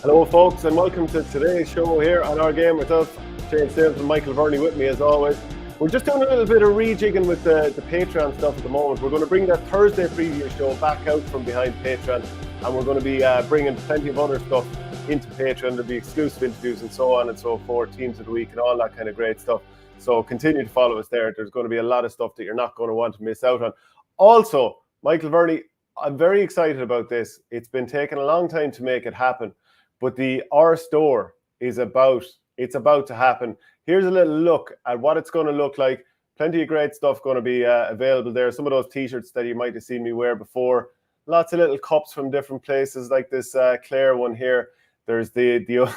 Hello folks, and welcome to today's show here on Our Game with us. Stapleton and Michael Verney with me as always. We're just doing a little bit of re-jigging with the Patreon stuff at the moment. We're going to bring that Thursday preview show back out from behind Patreon, and we're going to be bringing plenty of other stuff into Patreon. There'll be exclusive interviews and so on and so forth, teams of the week and all that kind of great stuff. So continue to follow us there. There's going to be a lot of stuff that you're not going to want to miss out on. Also, Michael Verney, I'm very excited about this. It's been taking a long time to make it happen. But the Our Store is about to happen. Here's a little look at what it's going to look like. Plenty of great stuff going to be available there. Some of those t-shirts that you might have seen me wear before. Lots of little cups from different places, like this Clare one here. There's the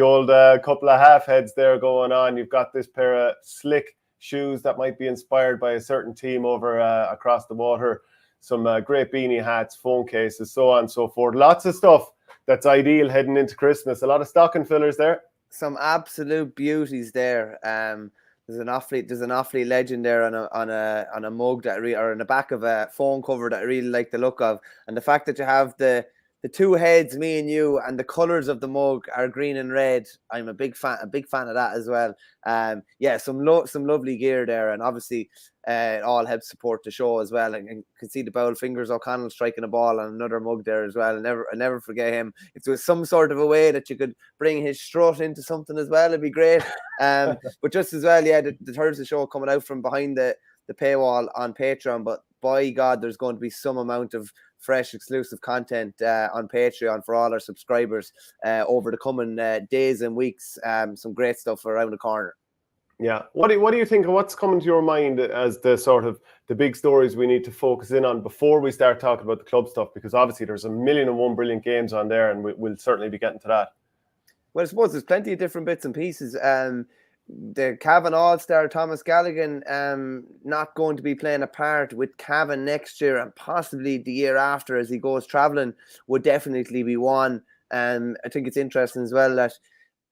old couple of half heads there going on. You've got this pair of slick shoes that might be inspired by a certain team over across the water. Some great beanie hats, phone cases, so on and so forth. Lots of stuff that's ideal heading into Christmas. A lot of stocking fillers there. Some absolute beauties there. There's an Offaly legend there on a mug that or in the back of a phone cover that I really like the look of, and the fact that you have the two heads, me and you, and the colours of the mug are green and red. I'm a big fan of that as well. Yeah, some lovely gear there, and obviously it all helps support the show as well. And you can see the bowl fingers O'Connell striking a ball on another mug there as well. I never forget him. If there was some sort of a way that you could bring his strut into something as well, it'd be great. But just as well, yeah, the Thursday show coming out from behind the paywall on Patreon. But by God, there's going to be some amount of fresh exclusive content on Patreon for all our subscribers over the coming days and weeks. Some great stuff around the corner. Yeah. What do you think of what's coming to your mind as the sort of the big stories we need to focus in on before we start talking about the club stuff? Because obviously there's 1,000,001 brilliant games on there, and we'll certainly be getting to that. Well, I suppose there's plenty of different bits and pieces. The Cavan All-Star Thomas Galligan not going to be playing a part with Cavan next year, and possibly the year after as he goes travelling would definitely be one. I think it's interesting as well that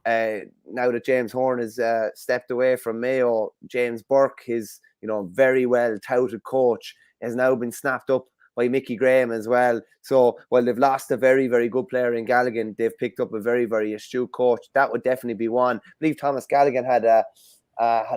now that James Horn has stepped away from Mayo, James Burke, his very well touted coach, has now been snapped up by Mickey Graham as well. So while they've lost a very, very good player in Galligan, they've picked up a very, very astute coach. That would definitely be one. I believe Thomas Galligan had a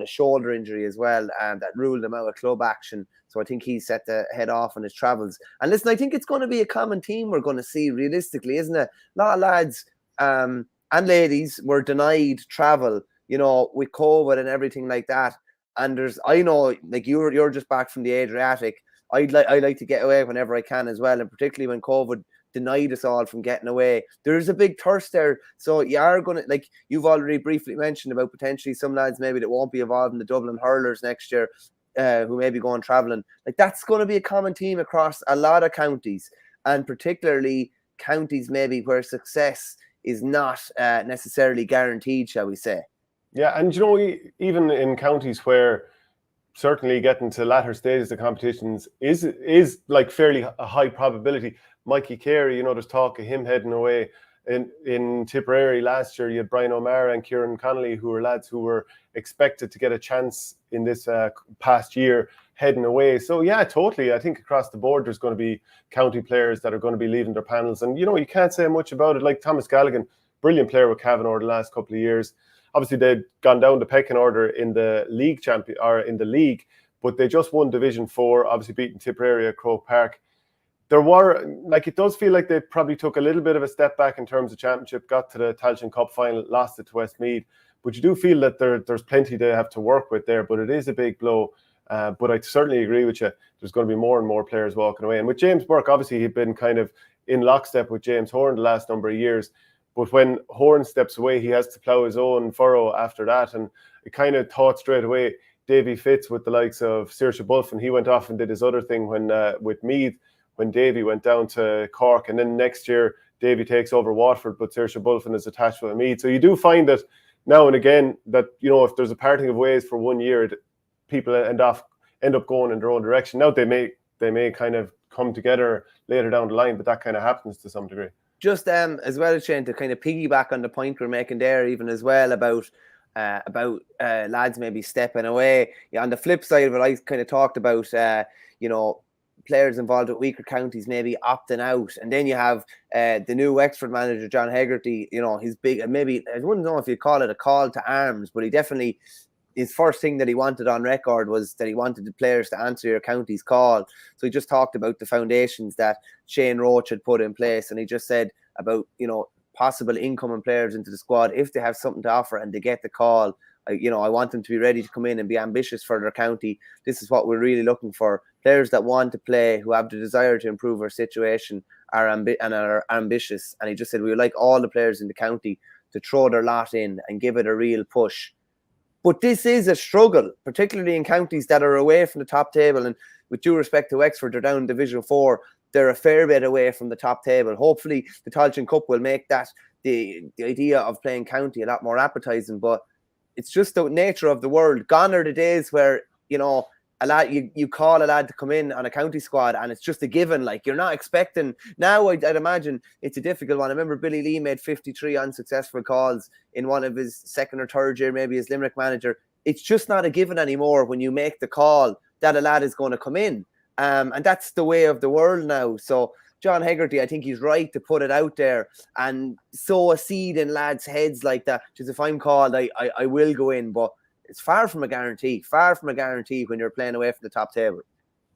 shoulder injury as well, and that ruled him out of club action. So I think he's set to head off on his travels. And listen, I think it's going to be a common theme we're going to see realistically, isn't it? A lot of lads and ladies were denied travel, with COVID and everything like that. And I know, like you're just back from the Adriatic. I like to get away whenever I can as well, and particularly when COVID denied us all from getting away. There's a big thirst there, so you are going to, like you've already briefly mentioned about potentially some lads maybe that won't be involved in the Dublin hurlers next year, who may be going travelling. Like that's going to be a common theme across a lot of counties, and particularly counties maybe where success is not necessarily guaranteed, shall we say. Yeah, and even in counties where certainly getting to latter stages of competitions is like fairly a high probability. Mikey Carey, there's talk of him heading away. In Tipperary last year, you had Brian O'Mara and Kieran Connolly, who were lads who were expected to get a chance in this past year heading away. So yeah, totally. I think across the board, there's going to be county players that are going to be leaving their panels. And, you can't say much about it. Like Thomas Galligan, brilliant player with Cavan over the last couple of years. Obviously, they'd gone down the pecking order in the league but they just won Division 4, obviously beating Tipperary at Croke Park. It does feel like they probably took a little bit of a step back in terms of championship, got to the Tailteann Cup final, lost it to Westmeath. But you do feel that there's plenty they have to work with there, but it is a big blow. But I certainly agree with you. There's going to be more and more players walking away. And with James Burke, obviously, he'd been kind of in lockstep with James Horn the last number of years. But when Horn steps away, he has to plough his own furrow after that. And it kind of thought straight away, Davy fits with the likes of Saoirse Bulfin. He went off and did his other thing when with Meath, when Davy went down to Cork. And then next year, Davy takes over Waterford, but Saoirse Bulfin is attached with Meath. So you do find that now and again that, you know, if there's a parting of ways for 1 year, people end up going in their own direction. Now they may kind of come together later down the line, but that kind of happens to some degree. Just as well, Shane, to kind of piggyback on the point we're making there, even as well about lads maybe stepping away. Yeah, on the flip side of it, I kind of talked about you know, players involved with weaker counties maybe opting out, and then you have the new Wexford manager John Hegarty. You know, his big, maybe I wouldn't know if you call it a call to arms, but he definitely, his first thing that he wanted on record was that he wanted the players to answer your county's call. So he just talked about the foundations that Shane Roach had put in place, and he just said about, you know, possible incoming players into the squad, if they have something to offer and they get the call, you know, I want them to be ready to come in and be ambitious for their county. This is what we're really looking for. Players that want to play, who have the desire to improve our situation, are ambitious. And he just said we would like all the players in the county to throw their lot in and give it a real push. But this is a struggle, particularly in counties that are away from the top table. And with due respect to Wexford, they're down in Division 4. They're a fair bit away from the top table. Hopefully, the Tailteann Cup will make that the idea of playing county a lot more appetizing. But it's just the nature of the world. Gone are the days where, you know, a lad, you call a lad to come in on a county squad and it's just a given. Like, you're not expecting. Now, I'd imagine it's a difficult one. I remember Billy Lee made 53 unsuccessful calls in one of his second or third year, maybe as Limerick manager. It's just not a given anymore when you make the call that a lad is going to come in. And that's the way of the world now. So John Hegarty, I think he's right to put it out there and sow a seed in lads' heads like that. Just if I'm called, I will go in. But it's far from a guarantee when you're playing away from the top table.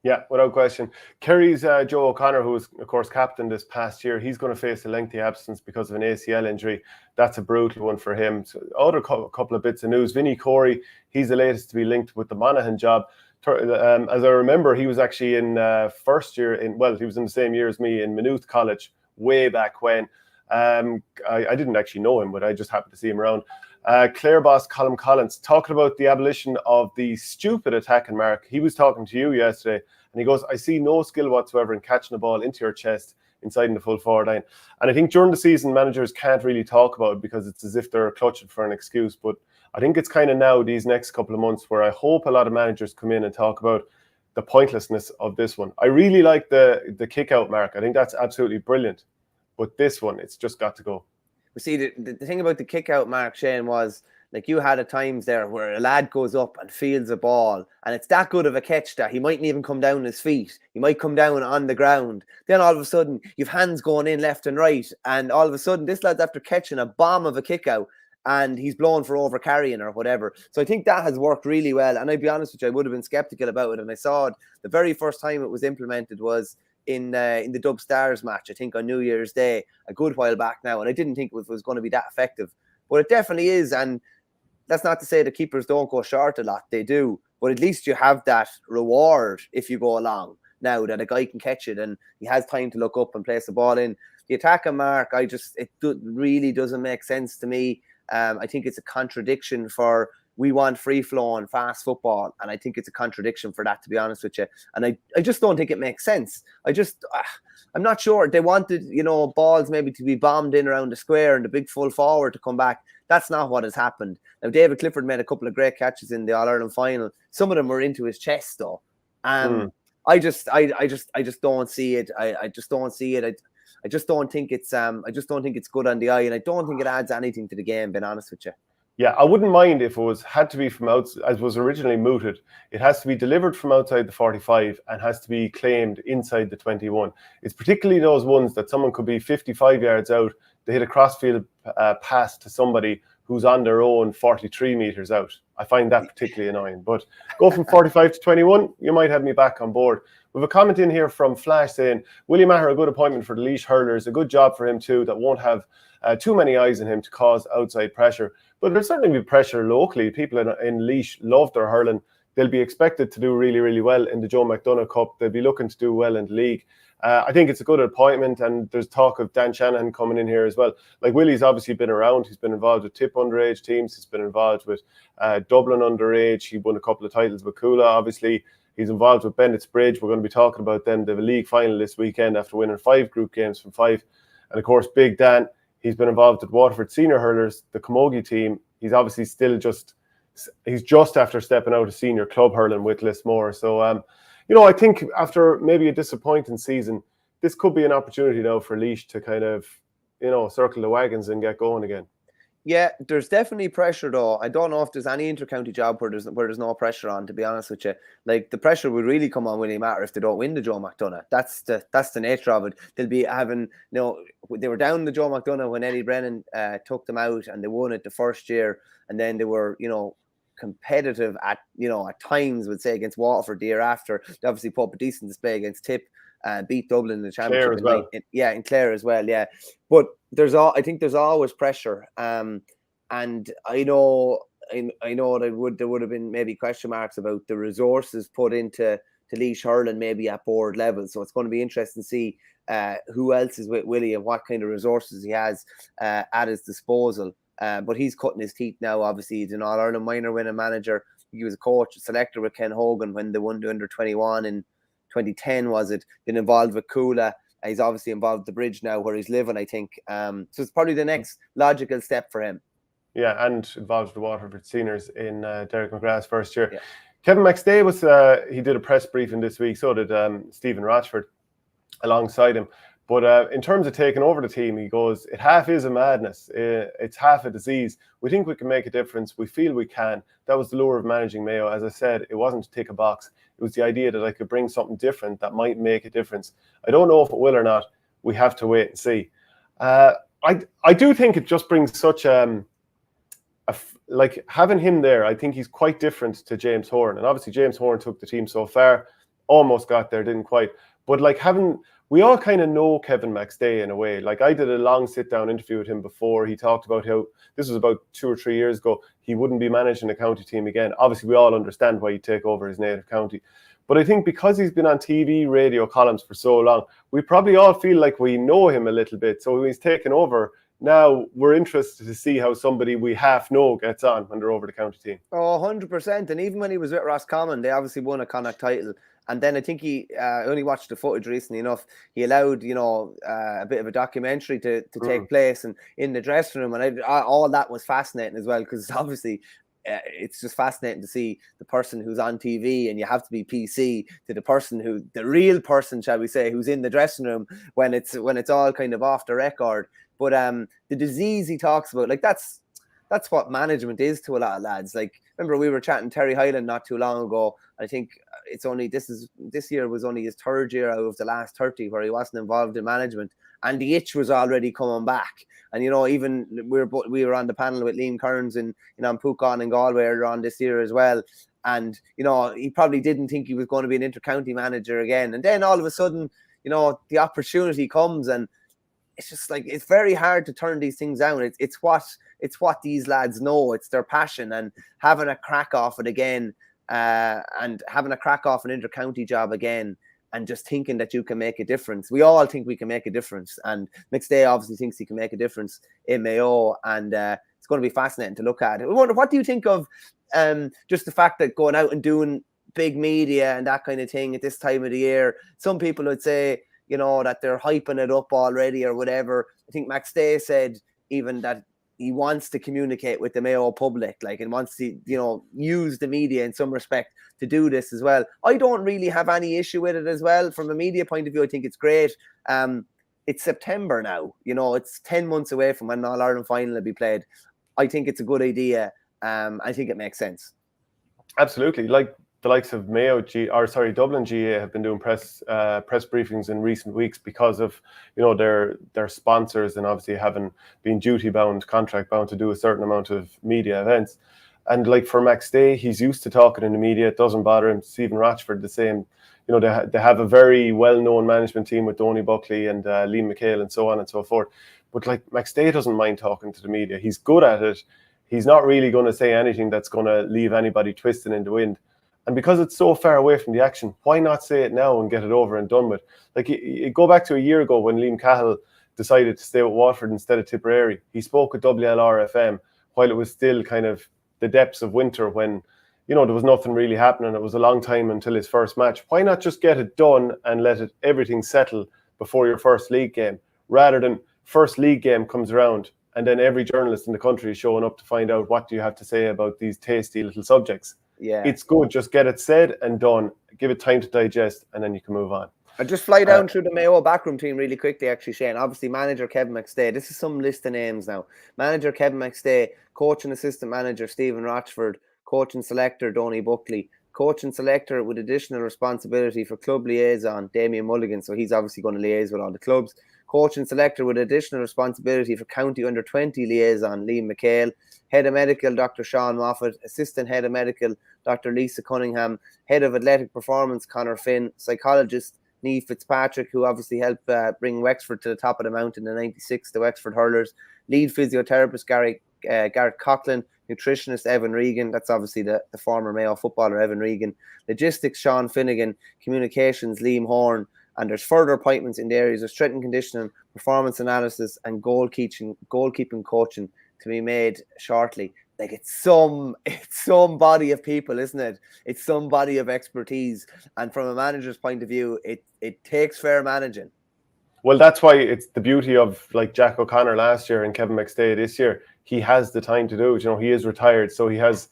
Yeah, without question. Kerry's Joe O'Connor, who was, of course, captain this past year, he's going to face a lengthy absence because of an ACL injury. That's a brutal one for him. So, other couple of bits of news. Vinnie Corey, he's the latest to be linked with the Monaghan job. As I remember, he was actually in first year, he was in the same year as me in Maynooth College way back when. I didn't actually know him, but I just happened to see him around. Clare boss Colm Collins talking about the abolition of the stupid attacking mark. He was talking to you yesterday, and he goes, I see no skill whatsoever in catching the ball into your chest inside in the full forward line. And I think during the season, managers can't really talk about it because it's as if they're clutching for an excuse. But I think it's kind of now these next couple of months where I hope a lot of managers come in and talk about the pointlessness of this one. I really like the kick out mark. I think that's absolutely brilliant. But this one, it's just got to go. We see the thing about the kick out mark, Shane, was like you had at times there where a lad goes up and fields a ball and it's that good of a catch that he mightn't even come down his feet. He might come down on the ground. Then all of a sudden you've hands going in left and right, and all of a sudden this lad's after catching a bomb of a kick out and he's blown for over carrying or whatever. So I think that has worked really well. And I'd be honest with you, I would have been skeptical about it. And I saw it the very first time it was implemented was in the Dub Stars match, I think on New Year's Day, a good while back now. And I didn't think it was going to be that effective. But it definitely is. And that's not to say the keepers don't go short a lot. They do. But at least you have that reward if you go along now that a guy can catch it and he has time to look up and place the ball in. The attacking mark, really doesn't make sense to me. I think it's a contradiction for we want free-flowing, fast football, and I think it's a contradiction for that, to be honest with you. And I just don't think it makes sense. I'm not sure. They wanted, balls maybe to be bombed in around the square and the big full forward to come back. That's not what has happened. Now, David Clifford made a couple of great catches in the All-Ireland final. Some of them were into his chest, though. I just don't see it. I just don't see it. I just don't think it's good on the eye, and I don't think it adds anything to the game, being honest with you. Yeah, I wouldn't mind if it had to be from outside, as was originally mooted. It has to be delivered from outside the 45 and has to be claimed inside the 21. It's particularly those ones that someone could be 55 yards out, they hit a crossfield pass to somebody who's on their own 43 metres out. I find that particularly annoying. But go from 45 to 21, you might have me back on board. We have a comment in here from Flash saying, Willie Maher, a good appointment for the Laois hurlers, a good job for him too, that won't have too many eyes on him to cause outside pressure. But there'll certainly be pressure locally. People in Laois love their hurling. They'll be expected to do really, really well in the Joe McDonagh Cup. They'll be looking to do well in the league. I think it's a good appointment, and there's talk of Dan Shanahan coming in here as well. Like, Willie's obviously been around. He's been involved with Tip underage teams. He's been involved with Dublin underage. He won a couple of titles with Clough, obviously. He's involved with Bennett's Bridge. We're going to be talking about them. They have a league final this weekend after winning 5 group games from 5. And of course, Big Dan, he's been involved with Waterford senior hurlers, the Camogie team. He's obviously still he's just after stepping out of senior club hurling with Lismore. So, I think after maybe a disappointing season, this could be an opportunity now for Laois to kind of, circle the wagons and get going again. Yeah, there's definitely pressure though. I don't know if there's any inter-county job where there's no pressure on, to be honest with you. Like, the pressure would really come on Willie Matter if they don't win the Joe McDonagh. That's the nature of it. They'll be having, they were down the Joe McDonagh when Eddie Brennan took them out, and they won it the first year, and then they were, competitive at times, would say, against Waterford the year after. They obviously put up a decent display against Tip, beat Dublin in the championship in Clare as well. Yeah, but I think there's always pressure, and I know there would have been maybe question marks about the resources put into Laois hurling maybe at board level. So it's going to be interesting to see who else is with Willie and what kind of resources he has at his disposal. But he's cutting his teeth now. Obviously, he's an All-Ireland minor winning manager. He was a coach, a selector with Ken Hogan when they won the under-21 in 2010, was it? Been involved with Coola. He's obviously involved with the Bridge now, where he's living, I think. So it's probably the next logical step for him. Yeah, and involved with the Waterford seniors in Derek McGrath's first year. Yeah. Kevin McStay he did a press briefing this week. So did Stephen Rochford alongside him. But in terms of taking over the team, he goes, it half is a madness. It's half a disease. We think we can make a difference. We feel we can. That was the lure of managing Mayo. As I said, it wasn't to tick a box. It was the idea that I could bring something different that might make a difference. I don't know if it will or not. We have to wait and see. I do think it just brings such like having him there. I think he's quite different to James Horan. And obviously James Horan took the team so far, almost got there, didn't quite. But like we all kind of know Kevin McStay in a way. Like, I did a long sit-down interview with him before. He talked about how, this was about 2 or 3 years ago, he wouldn't be managing a county team again. Obviously, we all understand why he'd take over his native county. But I think because he's been on TV, radio columns for so long, we probably all feel like we know him a little bit. So when he's taken over, now we're interested to see how somebody we half know gets on when they're over the county team. Oh, 100%. And even when he was with Roscommon, they obviously won a Connacht title. And then I think he only watched the footage recently enough. He allowed, a bit of a documentary to take place and in the dressing room. And all that was fascinating as well, because obviously it's just fascinating to see the person who's on TV, and you have to be PC, to the real person, shall we say, who's in the dressing room when it's all kind of off the record. But the disease he talks about, like, that's what management is to a lot of lads. Like, remember we were chatting Terry Hyland not too long ago. I think it's only this year was only his 3rd year out of the last 30 where he wasn't involved in management, and the itch was already coming back. And even we were on the panel with Liam Kearns in Pucon and Galway earlier on this year as well. And he probably didn't think he was going to be an inter-county manager again. And then all of a sudden, the opportunity comes, and it's just like, it's very hard to turn these things down. It's what these lads know. It's their passion, and having a crack off it again, and having a crack off an inter-county job again, and just thinking that you can make a difference. We all think we can make a difference, and McStay obviously thinks he can make a difference in Mayo, and it's going to be fascinating to look at. I wonder, what do you think of just the fact that going out and doing big media and that kind of thing at this time of the year? Some people would say, that they're hyping it up already or whatever. I think McStay said even that he wants to communicate with the Mayo public, and wants to, use the media in some respect to do this as well. I don't really have any issue with it as well. From a media point of view, I think it's great. It's September now, it's 10 months away from when All-Ireland final will be played. I think it's a good idea. I think it makes sense. Absolutely. Like, the likes of Dublin GA have been doing press briefings in recent weeks because of their sponsors, and obviously having been duty bound, contract bound to do a certain amount of media events. And like, for McStay, he's used to talking in the media. It doesn't bother him. Stephen Rochford, the same. They have a very well known management team with Donny Buckley and Liam McHale and so on and so forth. But like, McStay doesn't mind talking to the media. He's good at it. He's not really going to say anything that's going to leave anybody twisting in the wind. And because it's so far away from the action, why not say it now and get it over and done with? Like, you go back to a year ago when Liam Cahill decided to stay with Waterford instead of Tipperary. He spoke with WLR FM while it was still kind of the depths of winter when, you know, there was nothing really happening. It was a long time until his first match. Why not just get it done and let everything settle before your first league game, rather than first league game comes around and then every journalist in the country is showing up to find out what do you have to say about these tasty little subjects. Yeah, it's good. Just get it said and done. Give it time to digest, and then you can move on. I'll just fly down through the Mayo backroom team really quickly, actually, Shane. Obviously, manager Kevin McStay. This is some list of names now. Manager Kevin McStay, coach and assistant manager Stephen Rochford, coach and selector Donny Buckley, coach and selector with additional responsibility for club liaison Damien Mulligan. So he's obviously going to liaise with all the clubs. Coach and selector with additional responsibility for county under-20 liaison Liam McHale, head of medical Dr. Sean Moffat, assistant head of medical Dr. Lisa Cunningham, head of athletic performance Conor Finn, psychologist Niamh Fitzpatrick, who obviously helped bring Wexford to the top of the mountain in '96, the Wexford Hurlers, lead physiotherapist Garrett Coughlin, nutritionist Evan Regan, that's obviously the former Mayo footballer Evan Regan, logistics Sean Finnegan, communications Liam Horn, and there's further appointments in the areas of strength and conditioning, performance analysis, and goalkeeping coaching to be made shortly. Like, it's some body of people, isn't it? It's some body of expertise. And from a manager's point of view, it takes fair managing. Well, that's why it's the beauty of, like, Jack O'Connor last year and Kevin McStay this year. He has the time to do it. You know, he is retired, so he has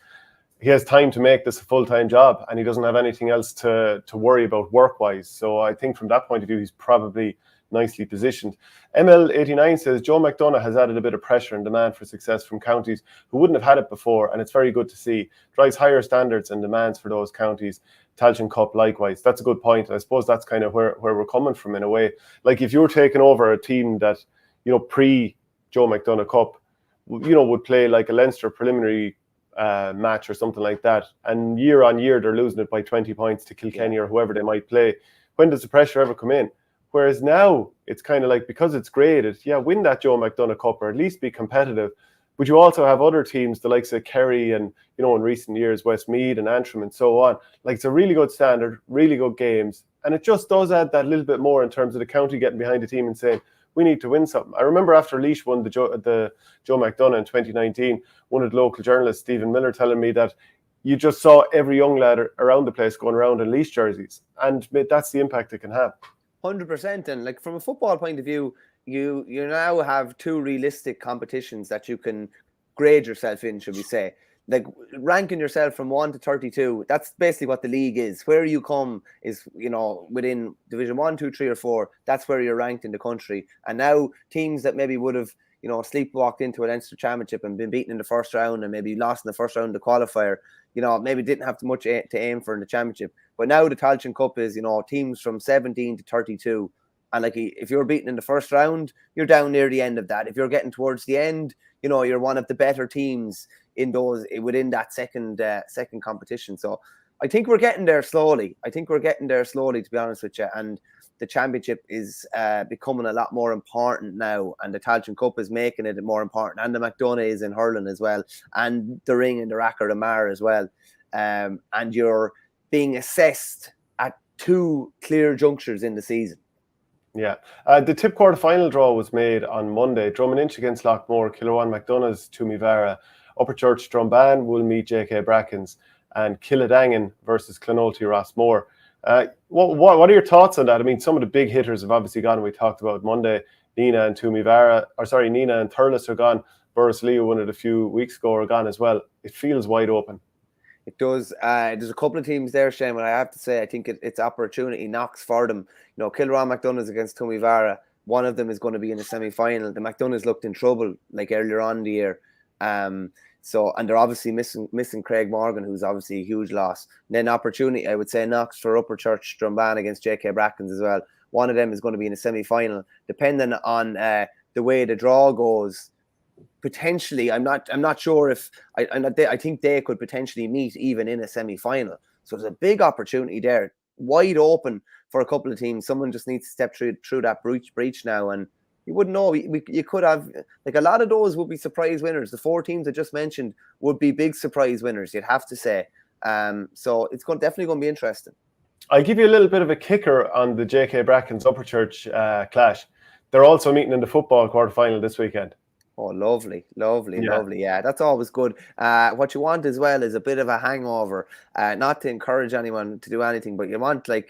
time to make this a full-time job, and he doesn't have anything else to worry about work-wise. So I think from that point of view, he's probably nicely positioned. ML89 says Joe McDonough has added a bit of pressure and demand for success from counties who wouldn't have had it before, and it's very good to see. Drives higher standards and demands for those counties. Tailteann Cup likewise. That's a good point. And I suppose that's kind of where we're coming from in a way. Like, if you're taking over a team that, you know, pre Joe McDonough Cup, you know, would play like a Leinster preliminary match or something like that, and year on year they're losing it by 20 points to Kilkenny or whoever they might play, when does the pressure ever come in? Whereas now it's kind of like, because it's graded, win that Joe McDonough Cup or at least be competitive. But you also have other teams, the likes of Kerry and, you know, in recent years, Westmeath and Antrim and so on. Like, it's a really good standard, really good games. And it just does add that little bit more in terms of the county getting behind the team and saying, we need to win something. I remember after Laois won the Joe McDonough in 2019, one of the local journalists, Stephen Miller, telling me that you just saw every young lad around the place going around in Laois jerseys. And that's the impact it can have. 100%. And, like, from a football point of view, you now have two realistic competitions that you can grade yourself in, should we say. Like, ranking yourself from 1 to 32, that's basically what the league is. Where you come is, you know, within Division 1, 2, 3 or 4, that's where you're ranked in the country. And now teams that maybe would have, you know, sleepwalked into a Leinster Championship and been beaten in the first round and maybe lost in the first round of the qualifier, you know, maybe didn't have much to aim for in the Championship. But now the Tailteann Cup is, you know, teams from 17 to 32. And, like, if you're beaten in the first round, you're down near the end of that. If you're getting towards the end, you know, you're one of the better teams within that second competition. So I think we're getting there slowly. To be honest with you. And the Championship is becoming a lot more important now, and the Tailteann Cup is making it more important, and the McDonough is in hurling as well, and the Ring and the Racker and Mar as well. And you're being assessed at two clear junctures in the season. Yeah. The Tip quarter-final draw was made on Monday. Drummond against Lockmore, Killarwan McDonough's Toomevara, Upperchurch Drumban will meet JK Brackens, and Killadangan versus Clonolty Rossmore. What are your thoughts on that? I mean, some of the big hitters have obviously gone. We talked about Monday. Nina and Thurles are gone. Burris Leo, one of the few weeks ago, are gone as well. It feels wide open. It does. There's a couple of teams there, Shane, and I have to say, I think it's opportunity knocks for them. You know, Kilruan McDonough's against Toomevara. One of them is going to be in the semi-final. The McDonoughs looked in trouble, like, earlier on in the year. So, and they're obviously missing Craig Morgan, who's obviously a huge loss. And then opportunity, I would say, knocks for Upperchurch Drumban against JK Brackens as well. One of them is going to be in the semi-final. Depending on the way the draw goes, potentially, I'm not sure if I think they could potentially meet even in a semi-final. So there's a big opportunity there, wide open for a couple of teams. Someone just needs to step through that breach now, and you wouldn't know. You could have, like, a lot of those would be surprise winners. The four teams I just mentioned would be big surprise winners, you'd have to say. So it's definitely going to be interesting. I'll give you a little bit of a kicker on the J.K. Bracken's Upperchurch clash. They're also meeting in the football quarterfinal this weekend. Oh, lovely. Yeah, that's always good. What you want as well is a bit of a hangover. Not to encourage anyone to do anything, but you want a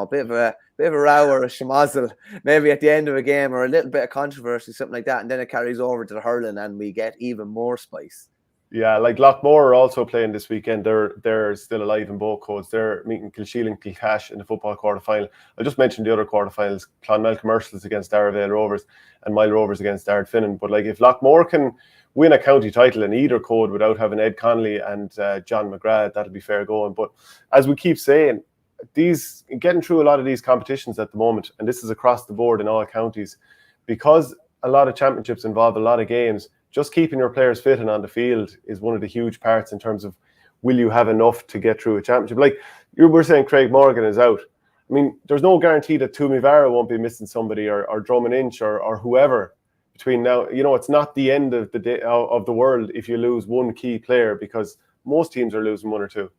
bit of a row or a schmozzle maybe at the end of a game, or a little bit of controversy, something like that, and then it carries over to the hurling and we get even more spice. Yeah, like Loughmore are also playing this weekend. They're still alive in both codes. They're meeting Kilsheal and Kilcash in the football quarterfinal. I just mentioned the other quarterfinals: Clonmel Commercials against Darravale Rovers and Mile Rovers against Ardfinnan. But like, if Loughmore can win a county title in either code without having Ed Connolly and John McGrath, that'll be fair going. But as we keep saying, getting through a lot of these competitions at the moment, and this is across the board in all counties, because a lot of championships involve a lot of games. Just keeping your players fit and on the field is one of the huge parts in terms of, will you have enough to get through a championship? Like you were saying, Craig Morgan is out. I mean, there's no guarantee that Tumivara won't be missing somebody, or Drummond Inch or whoever between now. It's not the end of the day of the world if you lose one key player, because most teams are losing one or two.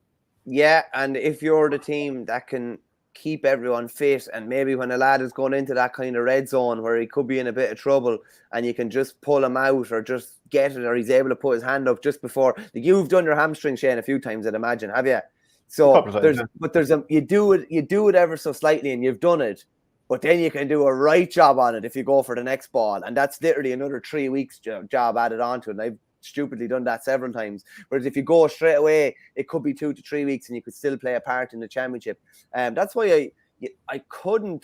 Yeah, and if you're the team that can keep everyone fit, and maybe when a lad is going into that kind of red zone where he could be in a bit of trouble, and you can just pull him out or just get it, or he's able to put his hand up just before. Like, you've done your hamstring, Shane, a few times, I'd imagine, have you? So you do it ever so slightly, and you've done it, but then you can do a right job on it if you go for the next ball, and that's literally another 3 weeks job added onto it. And I've stupidly done that several times. Whereas if you go straight away, it could be 2 to 3 weeks and you could still play a part in the championship. That's why I couldn't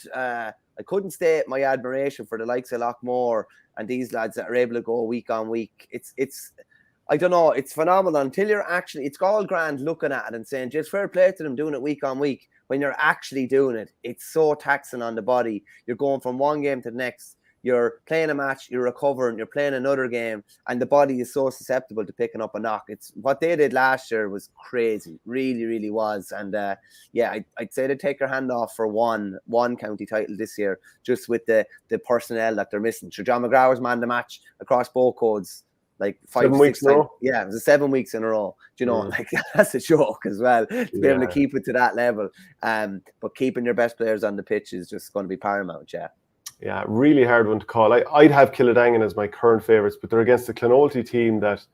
state my admiration for the likes of Loughmore and these lads that are able to go week on week. It's I don't know, it's phenomenal until you're actually, it's all grand looking at it and saying just fair play to them doing it week on week. When you're actually doing it, it's so taxing on the body. You're going from one game to the next. You're playing a match, you're recovering, you're playing another game, and the body is so susceptible to picking up a knock. It's what they did last year was crazy, really, really was. And I'd say to take your hand off for one county title this year, just with the personnel that they're missing. So John McGrath was man of the match across both codes, like 5 weeks in a row. Yeah, it was 7 weeks in a row. Do you know, like that's a joke as well to be able to keep it to that level. But keeping your best players on the pitch is just going to be paramount. Yeah, really hard one to call. I'd have Kildangan as my current favourites, but they're against the Clonoulty team that,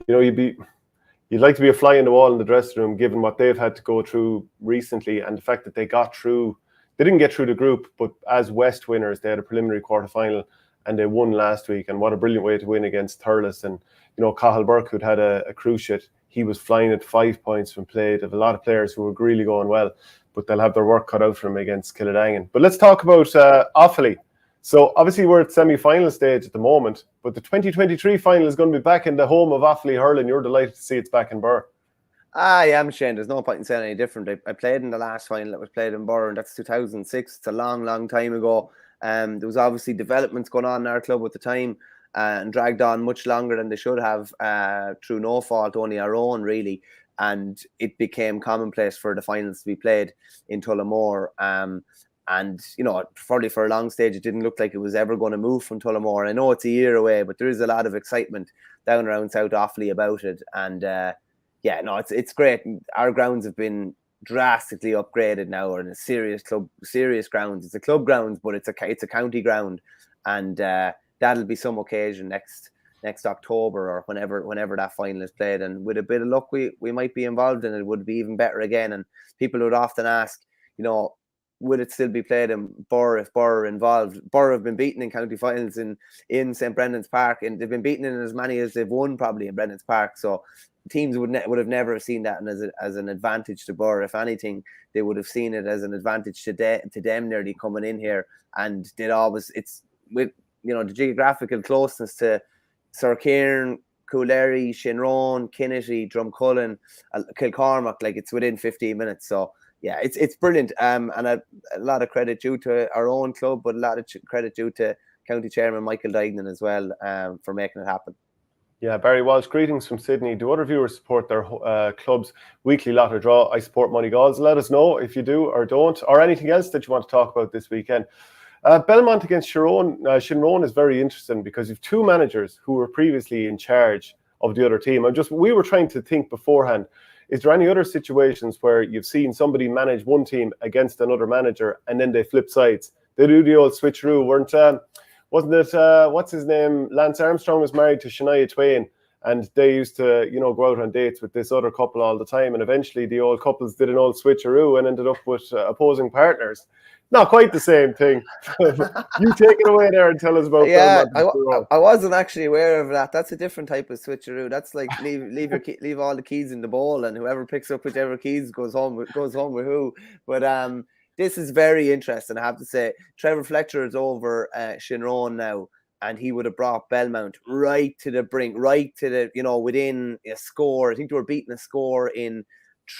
you'd like to be a fly in the wall in the dressing room, given what they've had to go through recently, and the fact that they didn't get through the group, but as West winners, they had a preliminary quarter-final and they won last week. And what a brilliant way to win against Thurles. And, Cathal Burke, who'd had a cruciate, he was flying at 5 points from play. They have a lot of players who were really going well, but they'll have their work cut out for them against Kildangan. But let's talk about Offaly. So obviously we're at semi-final stage at the moment, but the 2023 final is going to be back in the home of Offaly hurling. You're delighted to see it's back in Burr. I am, Shane. There's no point in saying any different. I played in the last final that was played in Burr, and that's 2006. It's a long, long time ago. There was obviously developments going on in our club at the time, and dragged on much longer than they should have, through no fault, only our own, really. And it became commonplace for the finals to be played in Tullamore. And, probably for a long stage, it didn't look like it was ever going to move from Tullamore. I know it's a year away, but there is a lot of excitement down around South Offaly about it. And, it's great. Our grounds have been drastically upgraded now, or in a serious grounds. It's a club grounds, but it's a county ground. And that'll be some occasion next October, or whenever that final is played. And with a bit of luck, we might be involved in it. It would be even better again. And people would often ask, would it still be played in Burr if Burr are involved? Burr have been beaten in county finals in St. Brendan's Park, and they've been beaten in as many as they've won probably in Brendan's Park. So teams would have never seen that as an advantage to Burr. If anything, they would have seen it as an advantage to them nearly coming in here. And it's with the geographical closeness to Sir-Kieran, Coolary, Shinrone, Kinnitty, Drumcullen, Kilcormac, like it's within 15 minutes. So yeah, it's brilliant, and a lot of credit due to our own club, but a lot of credit due to County Chairman Michael Dignan as well, for making it happen. Yeah, Barry Walsh, greetings from Sydney. Do other viewers support their club's weekly lot or draw? I support Moneygalls. Let us know if you do or don't, or anything else that you want to talk about this weekend. Belmont against Shinrone is very interesting because you've two managers who were previously in charge of the other team. We were trying to think beforehand. is there any other situations where you've seen somebody manage one team against another manager and then they flip sides? They do the old switcheroo, wasn't it, what's his name? Lance Armstrong was married to Shania Twain, and they used to, go out on dates with this other couple all the time. And eventually the old couples did an old switcheroo and ended up with opposing partners. Not quite the same thing. You take it away there and tell us about that. I wasn't actually aware of that. That's a different type of switcheroo. That's like leave all the keys in the bowl, and whoever picks up whichever keys goes home with who. But this is very interesting, I have to say. Trevor Fletcher is over Shinrone now, and he would have brought Belmont right to the brink, right to the, within a score. I think they were beating a score in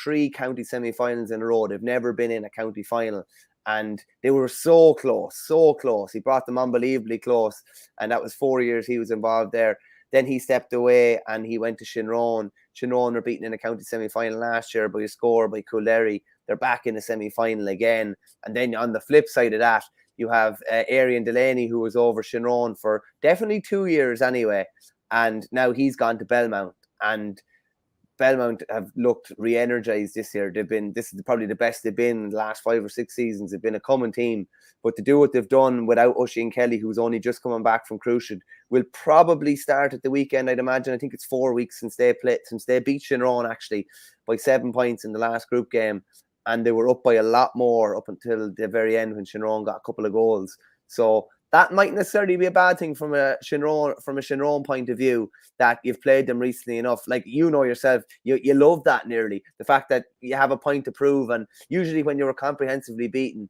3 county semi-finals in a row. They've never been in a county final. And they were so close, so close. He brought them unbelievably close. And that was 4 years he was involved there. Then he stepped away and he went to Shinrone. Shinrone were beaten in a county semi-final last year by a score by Coolderry. They're back in the semi-final again. And then on the flip side of that, you have Arian Delaney, who was over Shinrone for definitely 2 years anyway. And now he's gone to Belmont. And Belmont have looked re-energized this year. This is probably the best they've been in the last 5 or 6 seasons. They've been a common team. But to do what they've done without Oisin Kelly, who's only just coming back from Cruciate, will probably start at the weekend, I'd imagine. I think it's 4 weeks since they beat Shinrone actually by 7 points in the last group game. And they were up by a lot more up until the very end when Shinrone got a couple of goals. So that might necessarily be a bad thing from a Shinrone point of view, that you've played them recently enough. Like, yourself, you love that nearly. The fact that you have a point to prove. And usually when you were comprehensively beaten,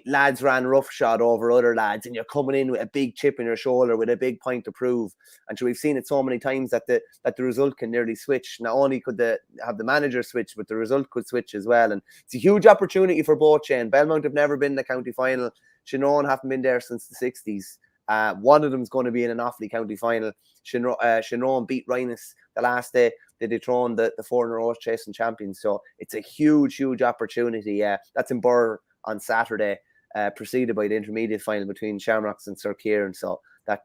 lads ran roughshod over other lads, and you're coming in with a big chip in your shoulder with a big point to prove. And so we've seen it so many times that the result can nearly switch. Not only could have the manager switch, but the result could switch as well. And it's a huge opportunity for both, Shane. Belmont have never been in the county final. Shinrone haven't been there since the 60s. One of them is going to be in an Offaly county final. Shinrone beat Rhinus the last day. They dethroned the 4-in-a-row chasing champions. So it's a huge, huge opportunity. That's in Burr on Saturday, preceded by the intermediate final between Shamrocks and Sir Kieran. So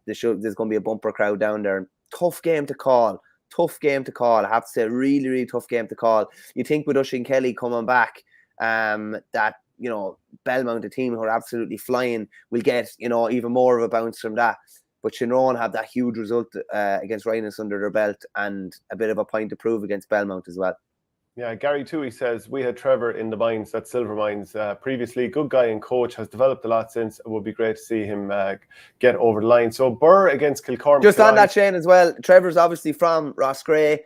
there's going to be a bumper crowd down there. Tough game to call. I have to say, really, really tough game to call. You think with Oisin Kelly coming back, that Belmont, a team who are absolutely flying, will get even more of a bounce from that. But Shinrone have that huge result against Rhinus under their belt, and a bit of a point to prove against Belmont as well. Yeah, Gary Toohey says, we had Trevor in the Mines, that's Silver Mines, previously. Good guy and coach, has developed a lot since. It would be great to see him get over the line. So Burr against Kilcormac. Just on that, Shane, as well, Trevor's obviously from Roscrea,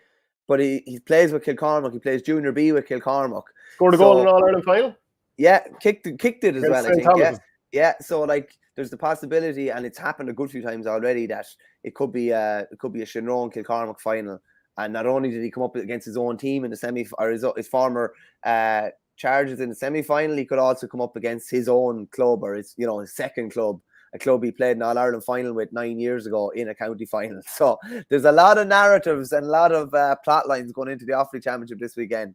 but he plays with Kilcormac. He plays Junior B with Kilcormac. Scored a goal in All-Ireland final? Yeah, kicked it as well, I think. Yeah, so there's the possibility, and it's happened a good few times already, that it could be a Shinrone Kilcormac final. And not only did he come up against his own team in the semi, or his former charges in the semi-final, he could also come up against his own club, or his second club, a club he played in All-Ireland final with 9 years ago in a county final. So there's a lot of narratives and a lot of plot lines going into the Offaly Championship this weekend.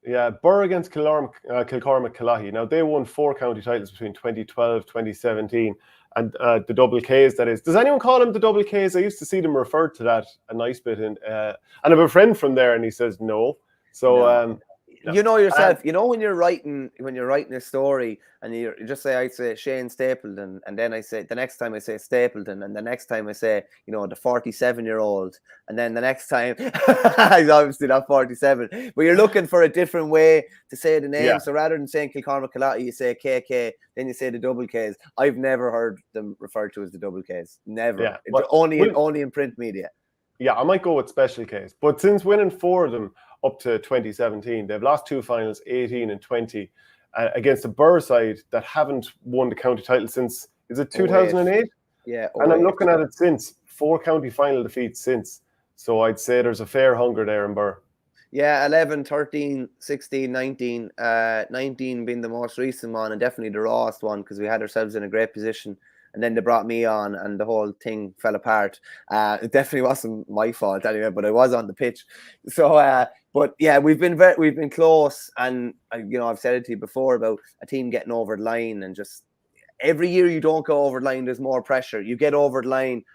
Yeah, Burr against Kilcormac Callaghy. Now, they won 4 county titles between 2012, 2017, and the double Ks, that is. Does anyone call them the double Ks? I used to see them referred to that a nice bit. And I have a friend from there, and he says no. So, no. You know yourself, when you're writing a story, and you just say, I'd say Shane Stapleton, and then I say, the next time I say Stapleton, and the next time I say, the 47-year-old, and then the next time, he's obviously not 47, but you're looking for a different way to say the name. Yeah. So rather than saying Kilcormac Callaghy, you say KK, then you say the double Ks. I've never heard them referred to as the double Ks. Never. Yeah. Only in print media. Yeah, I might go with special case. But since winning 4 of them up to 2017, they've lost 2 finals, 18 and 20, against a Burr side that haven't won the county title since, is it 2008? Yeah. And I'm looking at it since, 4 county final defeats since. So I'd say there's a fair hunger there in Burr. Yeah, 11, 13, 16, 19. 19 being the most recent one, and definitely the rawest one, because we had ourselves in a great position. And then they brought me on, and the whole thing fell apart. It definitely wasn't my fault anyway, but I was on the pitch. So, but yeah, we've been close, and I've said it to you before about a team getting over the line, and just every year you don't go over the line, there's more pressure. You get over the line,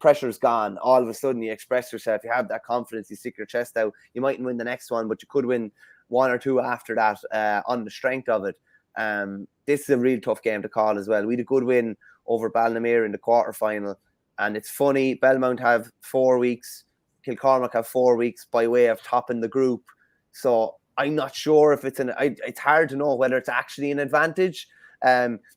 pressure's gone. All of a sudden, you express yourself. You have that confidence. You stick your chest out. You mightn't win the next one, but you could win one or two after that on the strength of it. This is a real tough game to call as well. We had a good win over Ballinamere in the quarterfinal, and it's funny. Belmont have 4 weeks. Kilcormac have 4 weeks by way of topping the group. So I'm not sure if it's hard to know whether it's actually an advantage.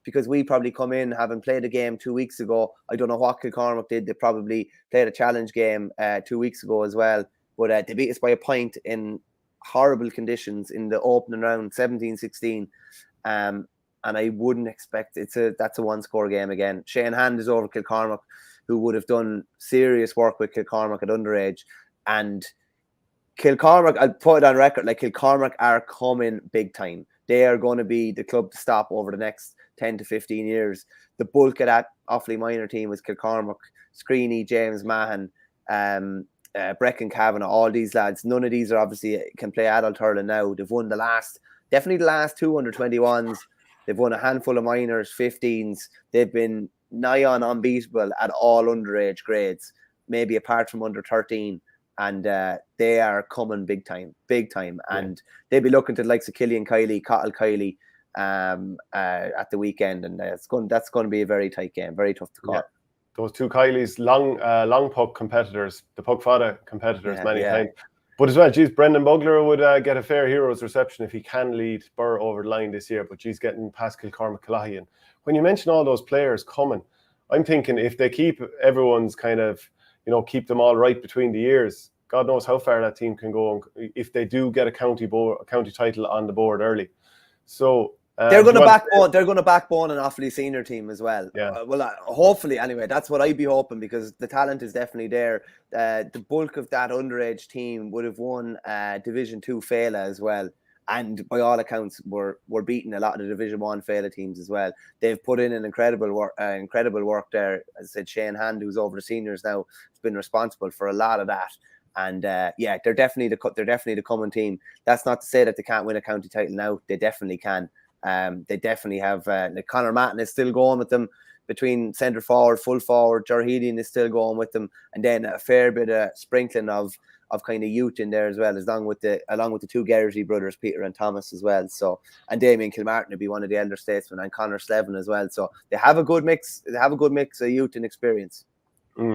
Because we probably come in having played a game 2 weeks ago. I don't know what Kilcormac did. They probably played a challenge game 2 weeks ago as well. But they beat us by a point in horrible conditions in the opening round, 17-16. And I wouldn't expect that's a one-score game again. Shane Hand is over Kilcormac, who would have done serious work with Kilcormac at underage. And Kilcormac, I'll put it on record, like Kilcormac are coming big time. They are going to be the club to stop over the next 10 to 15 years. The bulk of that Offaly minor team was Kilcormac, Screeney, James Mahan, Breckin Kavanagh, all these lads. None of these are obviously can play adult hurling now. They've won definitely the last two under 21s. They've won a handful of minors, 15s. They've been nigh on unbeatable at all underage grades, maybe apart from under 13. And they are coming big time. And they'll be looking to the likes of Killian Kiley, Cottle Kiley at the weekend. And that's going to be a very tight game, very tough to call. Yeah. Those two Kileys, long puck competitors, the puck fada competitors many times. But as well, geez, Brendan Bugler would get a fair hero's reception if he can lead Burr over the line this year. But geez, getting past Kilcormac, Clough Out. When you mention all those players coming, I'm thinking if they keep everyone's kind of, keep them all right between the years, God knows how far that team can go if they do get a county title on the board early. So they're going to backbone. They're going to backbone an Offaly senior team as well. Yeah. Hopefully, anyway, that's what I'd be hoping, because the talent is definitely there. The bulk of that underage team would have won Division 2 Fela as well, and by all accounts, we're beating a lot of the Division 1 Fela teams as well. They've put in an incredible work there. As I said, Shane Hand, who's over the seniors now, has been responsible for a lot of that. And they're definitely the coming team. That's not to say that they can't win a county title now. They definitely can. They definitely have. Conor Matton is still going with them between centre forward, full forward. Jarheedian is still going with them, and then a fair bit of sprinkling of kind of youth in there as well, along with the two Hegarty brothers, Peter and Thomas as well. So, and Damien Kilmartin will be one of the elder statesmen, and Conor Slevin as well. So they have a good mix. They have a good mix of youth and experience.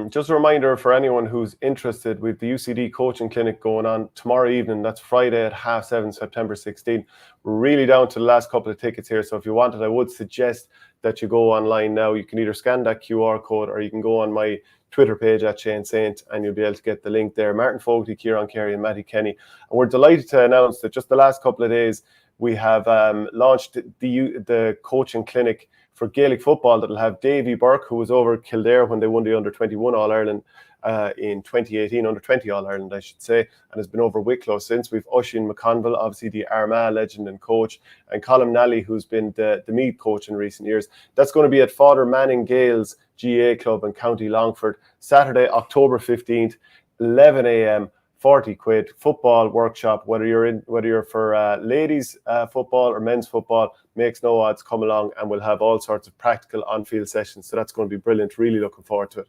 Just a reminder for anyone who's interested, with the UCD coaching clinic going on tomorrow evening. That's Friday at 7:30, September 16th. We're really down to the last couple of tickets here. So if you wanted, I would suggest that you go online now. You can either scan that QR code, or you can go on my Twitter page at Shane Saint, and you'll be able to get the link there. Martin Fogarty, Kieran Carey and Matty Kenny. And we're delighted to announce that just the last couple of days, we have launched the coaching clinic for Gaelic football that'll have Davy Burke, who was over Kildare when they won the under-21 All-Ireland in 2018, under-20 All-Ireland, I should say, and has been over Wicklow since. We've Oisin McConville, obviously the Armagh legend and coach, and Colin Nally, who's been the Meath coach in recent years. That's going to be at Father Manning Gales GA Club in County Longford, Saturday, October 15th, 11 a.m., 40 quid, football workshop, whether you're for ladies football or men's football, makes no odds. Come along, and we'll have all sorts of practical on-field sessions. So that's going to be brilliant. Really looking forward to it.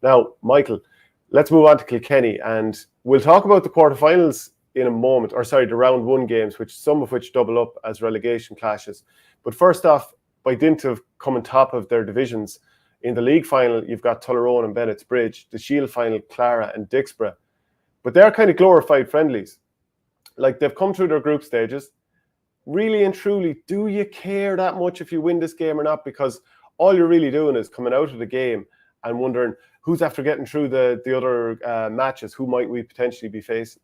Now, Michael, let's move on to Kilkenny, and we'll talk about the quarterfinals in a moment, the round one games, some of which double up as relegation clashes. But first off, by dint of coming top of their divisions, in the league final, you've got Tullaroan and Bennett's Bridge, the Shield final, Clara and Dixborough. But they're kind of glorified friendlies. Like, they've come through their group stages. Really and truly, do you care that much if you win this game or not? Because all you're really doing is coming out of the game and wondering who's after getting through the other matches. Who might we potentially be facing?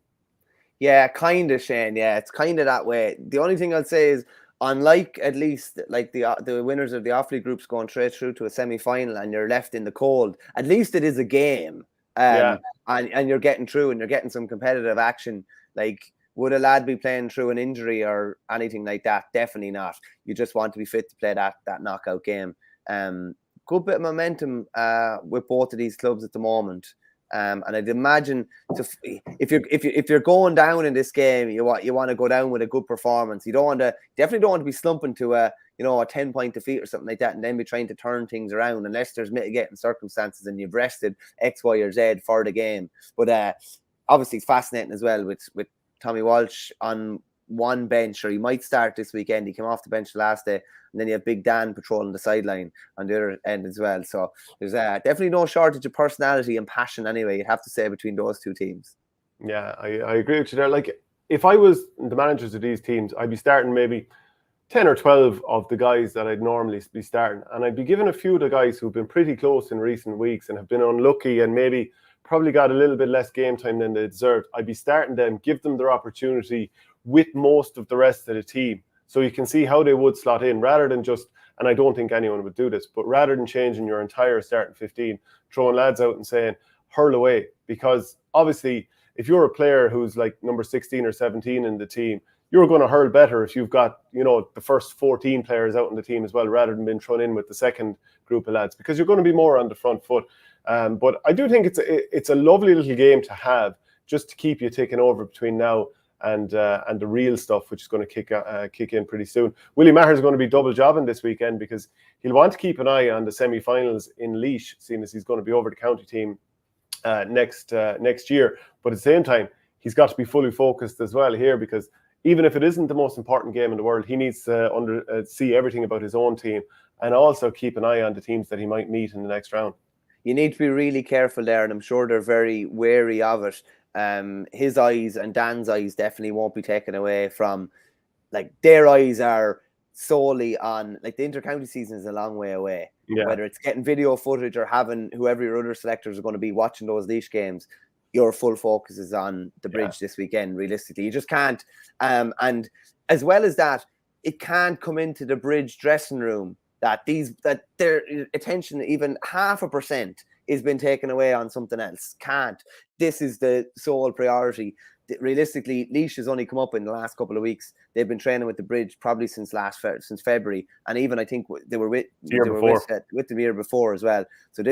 Yeah, kind of, Shane. Yeah, it's kind of that way. The only thing I'll say is, unlike at least like the winners of the Offaly groups going straight through to a semi-final and you're left in the cold, at least it is a game. And you're getting through and you're getting some competitive action. Like, would a lad be playing through an injury or anything like that? Definitely not. You just want to be fit to play that knockout game. Good bit of momentum with both of these clubs at the moment. And I'd imagine if you're going down in this game, you want to go down with a good performance. You definitely don't want to be slumping to a 10-point defeat or something like that, and then be trying to turn things around unless there's mitigating circumstances and you've rested X, Y, or Z for the game. But obviously it's fascinating as well with Tommy Walsh on one bench, or he might start this weekend. He came off the bench the last day, and then you have Big Dan patrolling the sideline on the other end as well. So there's definitely no shortage of personality and passion anyway, you'd have to say, between those two teams. Yeah, I agree with you there. Like, if I was the managers of these teams, I'd be starting maybe 10 or 12 of the guys that I'd normally be starting, and I'd be giving a few of the guys who've been pretty close in recent weeks and have been unlucky and maybe probably got a little bit less game time than they deserved. I'd be starting them, give them their opportunity with most of the rest of the team, so you can see how they would slot in, rather than just, and I don't think anyone would do this, but rather than changing your entire starting 15, throwing lads out and saying, hurl away. Because obviously, if you're a player who's like number 16 or 17 in the team, you're going to hurl better if you've got, the first 14 players out in the team as well, rather than being thrown in with the second group of lads, because you're going to be more on the front foot. But I do think it's a lovely little game to have, just to keep you ticking over between now and the real stuff, which is going to kick in pretty soon. Willie Maher's going to be double jobbing this weekend, because he'll want to keep an eye on the semi-finals in Laois, seeing as he's going to be over the county team next year. But at the same time, he's got to be fully focused as well here, because even if it isn't the most important game in the world, he needs to see everything about his own team, and also keep an eye on the teams that he might meet in the next round. You need to be really careful there, and I'm sure they're very wary of it. His eyes and Dan's eyes definitely won't be taken away from, like, their eyes are solely on, like, the inter-county season is a long way away. Yeah. Whether it's getting video footage or having whoever your other selectors are going to be watching those Laois games, your full focus is on the Bridge this weekend. Realistically, you just can't. And as well as that, it can't come into the Bridge dressing room that their attention, even 0.5%, is been taken away on something else. Can't. This is the sole priority. Realistically, Laois has only come up in the last couple of weeks. They've been training with the Bridge probably since February, and even I think they were with the year before as well. So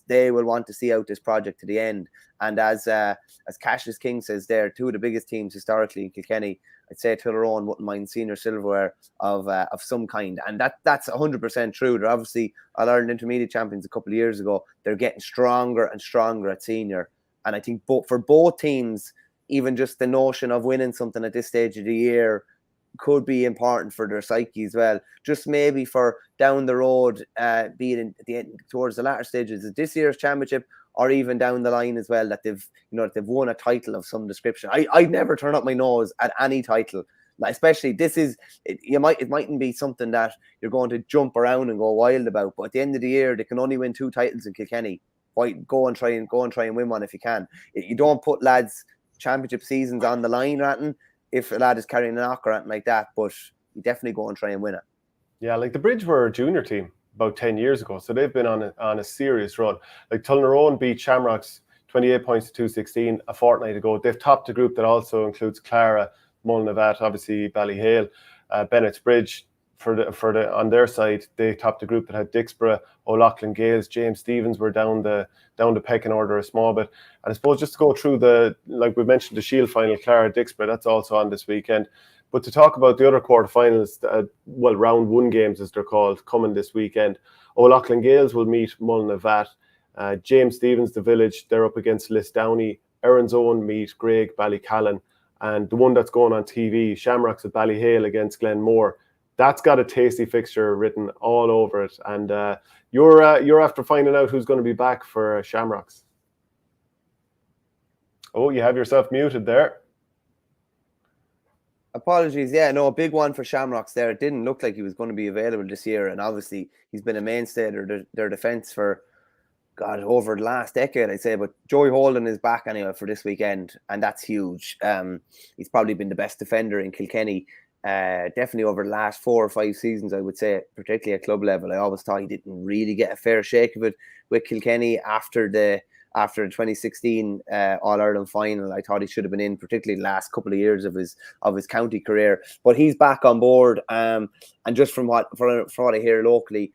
they will want to see out this project to the end. And as Cassius King says, they're two of the biggest teams historically in Kilkenny. I'd say Tyrone wouldn't mind senior silverware of some kind, and that's 100% true. They're obviously All-Ireland Intermediate champions a couple of years ago. They're getting stronger and stronger at senior, and I think for both teams, even just the notion of winning something at this stage of the year could be important for their psyche as well. Just maybe for down the road, be it at the end, towards the latter stages of this year's championship, or even down the line as well, that they've won a title of some description. I'd never turn up my nose at any title, especially it mightn't be something that you're going to jump around and go wild about. But at the end of the year, they can only win 2 titles in Kilkenny. Why go and try and win one if you can? You don't put lads' championship seasons on the line, Ratton, if a lad is carrying a knock or anything like that. But you definitely go and try and win it. Yeah, like the Bridge were a junior team about 10 years ago, so they've been on a serious run. Like Tulnaroan beat Shamrocks 28 points to 216 a fortnight ago. They've topped a group that also includes Clara, Mulnavat, obviously Ballyhale, Bennett's Bridge. On their side, they topped a group that had Dixborough, O'Loughlin Gales, James Stevens were down the pecking order a small bit. And I suppose just to go through like we mentioned, the Shield final, Clara, Dixborough, that's also on this weekend. But to talk about the other quarterfinals, round 1 games as they're called, coming this weekend, O'Loughlin Gales will meet Mulnavat. James Stevens, the Village, they're up against Lisdowney. Erin's Own meet Greg Ballycallan. And the one that's going on TV, Shamrocks at Ballyhale against Glenmore. That's got a tasty fixture written all over it. And you're after finding out who's going to be back for Shamrocks. Oh, you have yourself muted there. Apologies. Yeah, no, a big one for Shamrocks there. It didn't look like he was going to be available this year. And obviously, he's been a mainstay of their defence for, over the last decade, I'd say. But Joey Holden is back anyway for this weekend. And that's huge. He's probably been the best defender in Kilkenny. Definitely over the last 4 or 5 seasons, I would say, particularly at club level. I always thought he didn't really get a fair shake of it with Kilkenny after the 2016 All-Ireland final. I thought he should have been in, particularly the last couple of years of his county career. But he's back on board, and just from what I hear locally,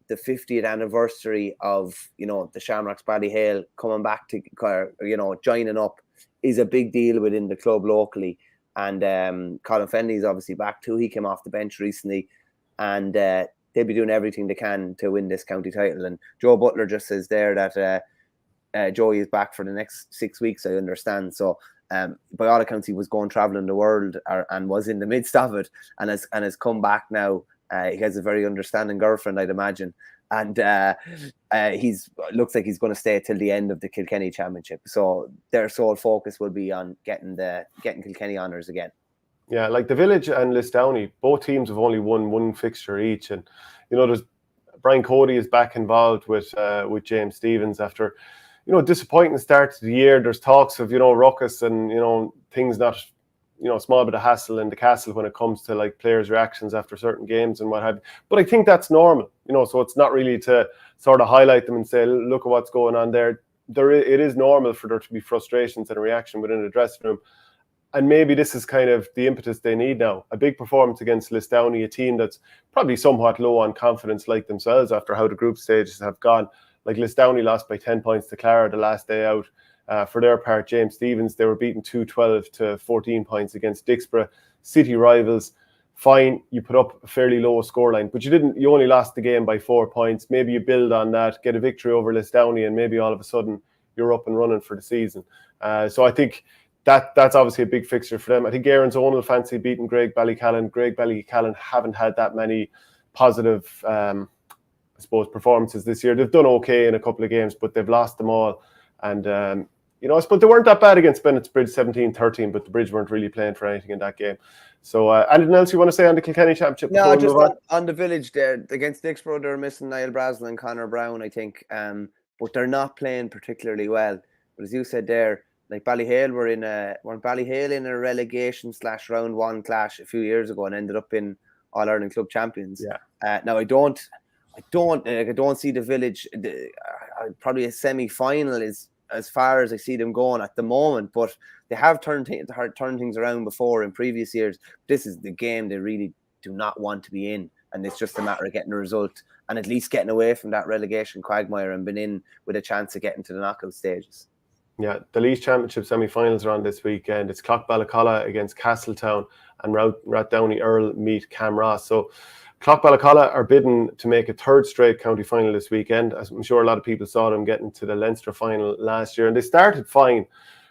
the 50th anniversary of, the Shamrocks Ballyhale coming back to, joining up is a big deal within the club locally. And Colin Fennelly's obviously back too. He came off the bench recently, and they'll be doing everything they can to win this county title. And Joe Butler just says there that Joey is back for the next 6 weeks, I understand. So by all accounts, he was going traveling the world and was in the midst of it, and has come back now. He has a very understanding girlfriend, I'd imagine, and looks like he's going to stay till the end of the Kilkenny Championship. So their sole focus will be on getting Kilkenny honours again. Yeah, like the Village and Lisdowney, both teams have only won one fixture each, and there's Brian Cody is back involved with James Stevens after disappointing start to the year. There's talks of ruckus and things not. Small bit of hassle in the castle when it comes to like players' reactions after certain games and what have you. But I think that's normal, so it's not really to sort of highlight them and say, look at what's going on there. It is normal for there to be frustrations and a reaction within the dressing room. And maybe this is kind of the impetus they need now. A big performance against Lisdowney, a team that's probably somewhat low on confidence like themselves after how the group stages have gone. Like Lisdowney lost by 10 points to Clara the last day out. For their part, James Stevens, they were beaten 2-12 to 14 points against Dixborough. City rivals, fine, you put up a fairly low scoreline, but you only lost the game by 4 points. Maybe you build on that, get a victory over Lisdowney, and maybe all of a sudden you're up and running for the season. So I think that's obviously a big fixture for them. I think Aaron's own will fancy beating Greg Ballycallan. Greg Ballycallan haven't had that many positive, performances this year. They've done okay in a couple of games, but they've lost them all. And I suppose they weren't that bad against Bennett's Bridge 17-13, but the Bridge weren't really playing for anything in that game. So anything else you want to say on the Kilkenny Championship? No, just on the Village there. Against Dixborough, they're missing Niall Brazel and Conor Brown, I think. But they're not playing particularly well. But as you said there, like Ballyhale weren't Ballyhale in a relegation / round one clash a few years ago and ended up in All-Ireland Club Champions. Yeah. Now I don't see the Village. Probably a semi-final is as far as I see them going at the moment, but they have turned things around before in previous years. This is the game they really do not want to be in, and it's just a matter of getting a result and at least getting away from that relegation quagmire and being in with a chance of getting to the knockout stages. Yeah, the Laois Championship semi-finals are on this weekend. It's Clough against Castletown, and Rathdowney Earl meet Camross. So Clough are bidden to make a third straight county final this weekend. I'm sure a lot of people saw them getting to the Leinster final last year, and they started fine,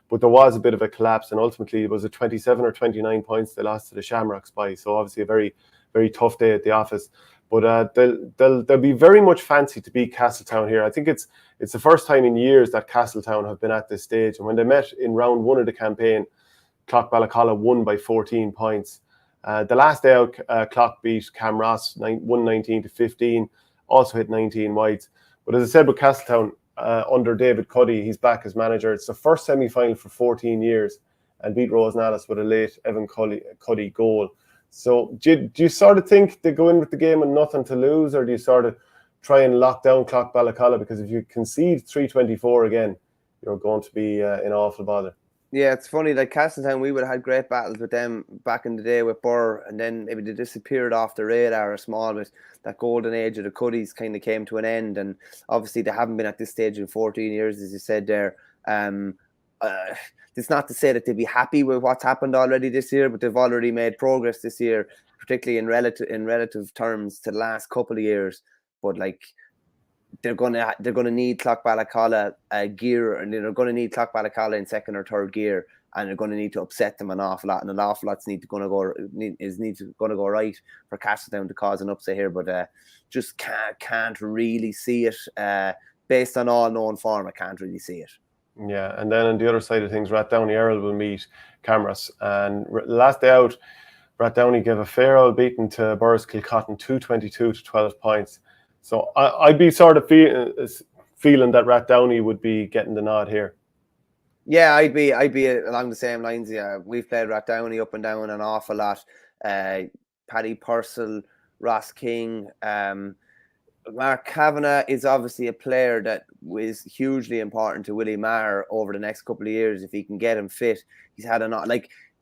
but there was a bit of a collapse, and ultimately it was a 27 or 29 points they lost to the Shamrocks by. So obviously a very, very tough day at the office. But they'll be very much fancy to beat Castletown here. I think it's the first time in years that Castletown have been at this stage, and when they met in round one of the campaign, Clough won by 14 points. The last day out, Clough beat Camross 119-15, also hit 19 wides. But as I said with Castletown, under David Cuddy, he's back as manager. It's the first semi-final for 14 years, and beat Rosenallis with a late Evan Cuddy goal. So do you sort of think they go in with the game and nothing to lose, or do you sort of try and lock down Clough? Because if you concede 3-24 again, you're going to be in awful bother. Yeah, it's funny, like Castletown, we would have had great battles with them back in the day with Burr, and then maybe they disappeared off the radar a small bit. That golden age of the Cuddies kind of came to an end, and obviously they haven't been at this stage in 14 years, as you said there. It's not to say that they'd be happy with what's happened already this year, but they've already made progress this year, particularly in relative terms to the last couple of years. But like, they're gonna need Clough gear, and they're gonna need Clough in second or third gear, and they're gonna need to upset them an awful lot, and an awful lot's need to go right for Castletown to cause an upset here. But just can't really see it based on all known form. I can't really see it. Yeah, and then on the other side of things, Rathdowney Earl will meet Camross, and last day out, Rathdowney gave a fair old beating to Burrs Kilcotton 222-12 points. So I'd be sort of feeling that Rathdowney would be getting the nod here. Yeah, I'd be along the same lines. Yeah, we've played Rathdowney up and down an awful lot. Paddy Purcell, Ross King, Mark Kavanagh is obviously a player that is hugely important to Willie Maher over the next couple of years if he can get him fit. He's had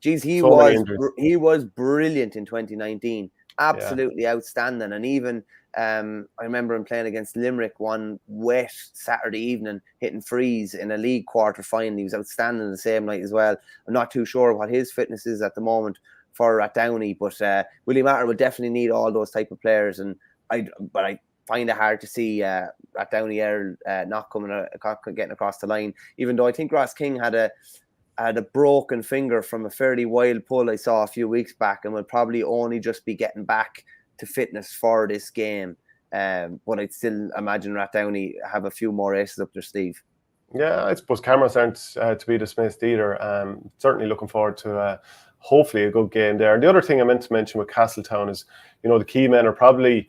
he was brilliant in 2019. Absolutely outstanding, and even I remember him playing against Limerick one wet Saturday evening, hitting frees in a league quarter final. He was outstanding the same night as well. I'm not too sure what his fitness is at the moment for Rathdowney, but Willie Matter will definitely need all those type of players. And I find it hard to see Rathdowney Earl not getting across the line, even though I think Ross King had a broken finger from a fairly wild pull I saw a few weeks back, and will probably only just be getting back to fitness for this game. But I'd still imagine Rathdowney have a few more aces up their sleeve. Yeah, I suppose cameras aren't to be dismissed either. Certainly looking forward to hopefully a good game there. And the other thing I meant to mention with Castletown is, the key men are probably,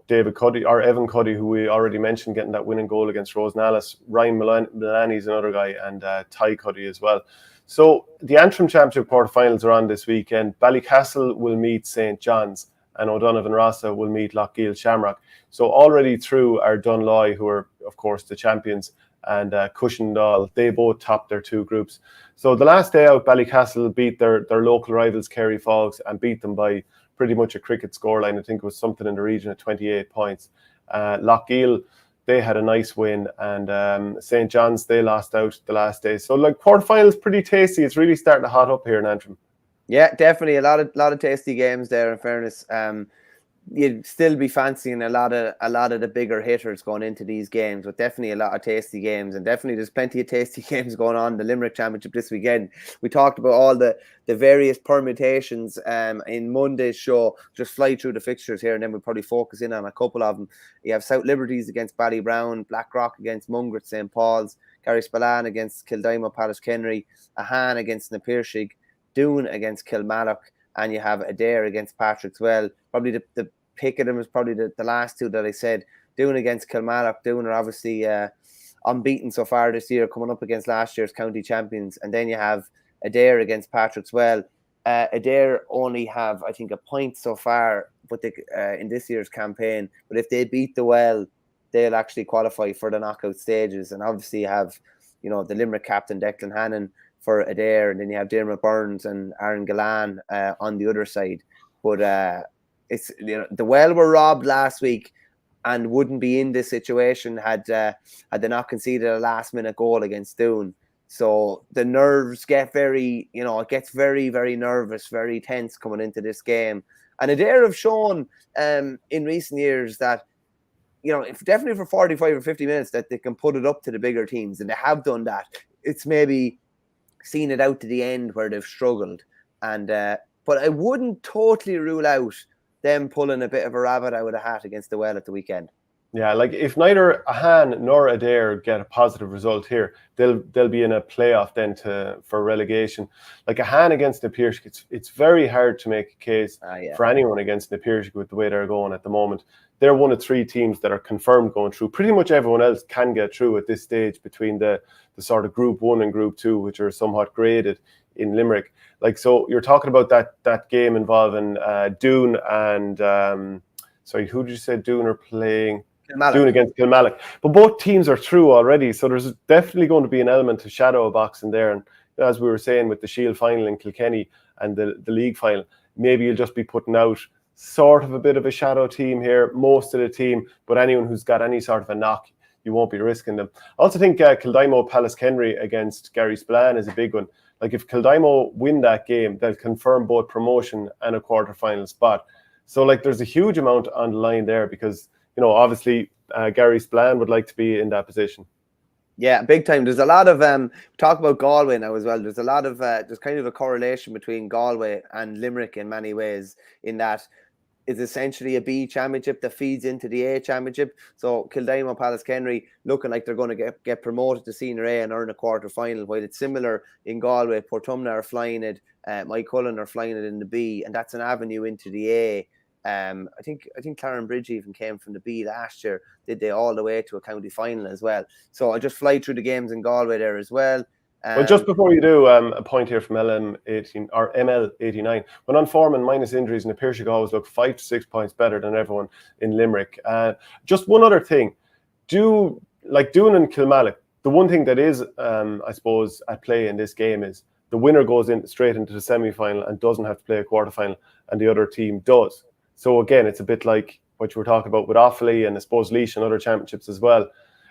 David Cuddy or Evan Cuddy, who we already mentioned, getting that winning goal against Rosenallis. Ryan Mullaney's another guy, and Ty Cuddy as well. So the Antrim Championship quarterfinals are on this weekend. Ballycastle will meet St. John's, and O'Donovan Rossa will meet Lochgiel Shamrock. So already through are Dunloy, who are, of course, the champions, and Cushendall. They both topped their two groups. So the last day out, Ballycastle beat their local rivals, Kerry Fogs, and beat them by pretty much a cricket scoreline. I think it was something in the region of 28 points. Lochgiel, they had a nice win, and St. John's, they lost out the last day. So quarterfinals, pretty tasty. It's really starting to hot up here in Antrim. Yeah, definitely a lot of tasty games there. In fairness, you'd still be fancying a lot of the bigger hitters going into these games, but definitely a lot of tasty games, and definitely there's plenty of tasty games going on in the Limerick Championship this weekend. We talked about all the various permutations in Monday's show. Just fly through the fixtures here, and then we'll probably focus in on a couple of them. You have South Liberties against Ballybrown, Blackrock against Mungret St. Paul's, Gary Spillane against Kildimo Pallaskenry, Ahan against Napearshig, Doon against Kilmallock, and you have Adair against Patrick's Well. Probably the pick of them is probably the last two that I said. Doon against Kilmallock. Doon are obviously unbeaten so far this year, coming up against last year's county champions. And then you have Adair against Patrick's Well. Adair only have, I think, a point so far, but in this year's campaign. But if they beat the Well, they'll actually qualify for the knockout stages. And obviously you have, the Limerick captain Declan Hannon for Adair, and then you have Dermot Burns and Aaron Galan on the other side. But it's the Well were robbed last week and wouldn't be in this situation had they not conceded a last minute goal against Doon. So the nerves get it gets very, very nervous, very tense coming into this game. And Adair have shown in recent years that, if definitely for 45 or 50 minutes that they can put it up to the bigger teams, and they have done that. It's maybe seen it out to the end where they've struggled, and but I wouldn't totally rule out them pulling a bit of a rabbit out of the hat against the Well at the weekend. Yeah, if neither Ahan nor Adair get a positive result here, they'll be in a playoff then for relegation. Ahan against Napearshig, it's very hard to make a case for anyone against Napearshig with the way they're going at the moment. They're one of three teams that are confirmed going through. Pretty much everyone else can get through at this stage between the sort of Group 1 and Group 2, which are somewhat graded in Limerick. So you're talking about that game involving Doon and sorry, who did you say Doon are playing? Kilmallock. Doon against Kilmallock. But both teams are through already, so there's definitely going to be an element of shadow boxing there. And as we were saying with the Shield final in Kilkenny and the league final, maybe you'll just be putting out sort of a bit of a shadow team here, most of the team, but anyone who's got any sort of a knock, you won't be risking them. I also think Kildimo Pallaskenry against Gary Spillane is a big one. If Kildimo win that game, they'll confirm both promotion and a quarterfinal spot. So there's a huge amount on the line there because, obviously Gary Spillane would like to be in that position. Yeah, big time. There's a lot of talk about Galway now as well. There's a lot of there's kind of a correlation between Galway and Limerick in many ways, in that it's essentially a B championship that feeds into the A championship. So Kildimo Pallaskenry looking like they're going to get promoted to Senior A and earn a quarter final, while it's similar in Galway. Portumna are flying it, Mike Cullen are flying it in the B, and that's an avenue into the A. I think Clarenbridge even came from the B last year. Did they all the way to a county final as well? So I'll just fly through the games in Galway there as well. Well, just before you do, a point here from LM18 or ML89. When on form and minus injuries, Napearshig always look 5 to 6 points better than everyone in Limerick. Just one other thing, Doon and Kilmallock, the one thing that is, I suppose, at play in this game is the winner goes straight into the semi-final and doesn't have to play a quarter-final, and the other team does. So again, it's a bit like what you were talking about with Offaly and I suppose Laois and other championships as well.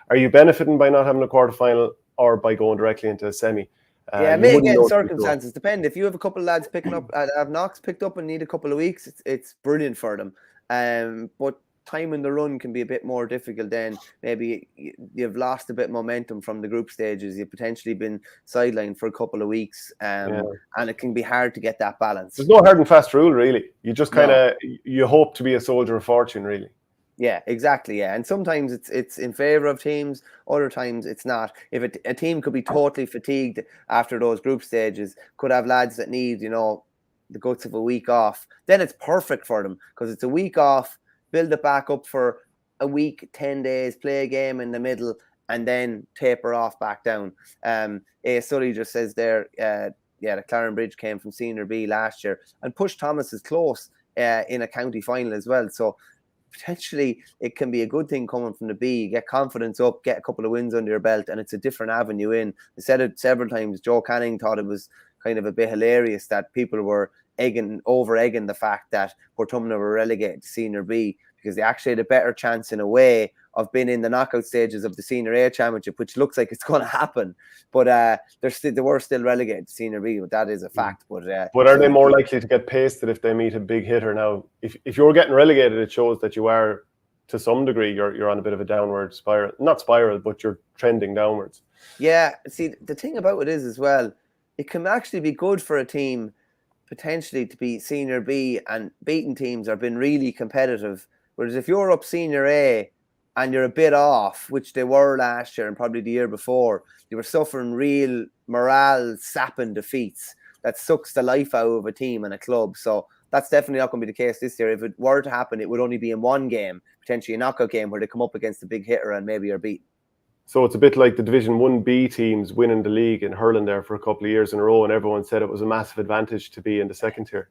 Are you benefiting by not having a quarterfinal or by going directly into a semi? Yeah, again, circumstances depend. If you have a couple of lads picking up, have knocks picked up and need a couple of weeks, it's brilliant for them. But time in the run can be a bit more difficult then. Maybe you've lost a bit of momentum from the group stages. You've potentially been sidelined for a couple of weeks, and it can be hard to get that balance. There's no hard and fast rule, really. You just kind of you hope to be a soldier of fortune, really. Yeah, exactly. Yeah, and sometimes it's in favor of teams. Other times it's not. If a team could be totally fatigued after those group stages, could have lads that need the guts of a week off. Then it's perfect for them because it's a week off. Build it back up for a week, 10 days, play a game in the middle, and then taper off back down. Sully just says there, the Claren Bridge came from Senior B last year and pushed Thomas as close in a county final as well. So potentially it can be a good thing coming from the B. Get confidence up, get a couple of wins under your belt, and it's a different avenue in. I said it several times. Joe Canning thought it was kind of a bit hilarious that people were over-egging the fact that Portumna were relegated to Senior B because they actually had a better chance in a way of being in the knockout stages of the Senior A Championship, which looks like it's going to happen. But they were still relegated to Senior B, but that is a fact. But are they more likely to get pasted if they meet a big hitter now? If you're getting relegated, it shows that you are, to some degree, you're on a bit of a downward spiral. Not spiral, but you're trending downwards. Yeah, see, the thing about it is as well, it can actually be good for a team potentially to be Senior B and beating teams or been really competitive. Whereas if you're up Senior A and you're a bit off, which they were last year and probably the year before, you were suffering real morale sapping defeats that sucks the life out of a team and a club. So that's definitely not going to be the case this year. If it were to happen, it would only be in one game, potentially a knockout game where they come up against a big hitter and maybe are beaten. So it's a bit like the Division 1B teams winning the league in hurling there for a couple of years in a row, and everyone said it was a massive advantage to be in the second tier.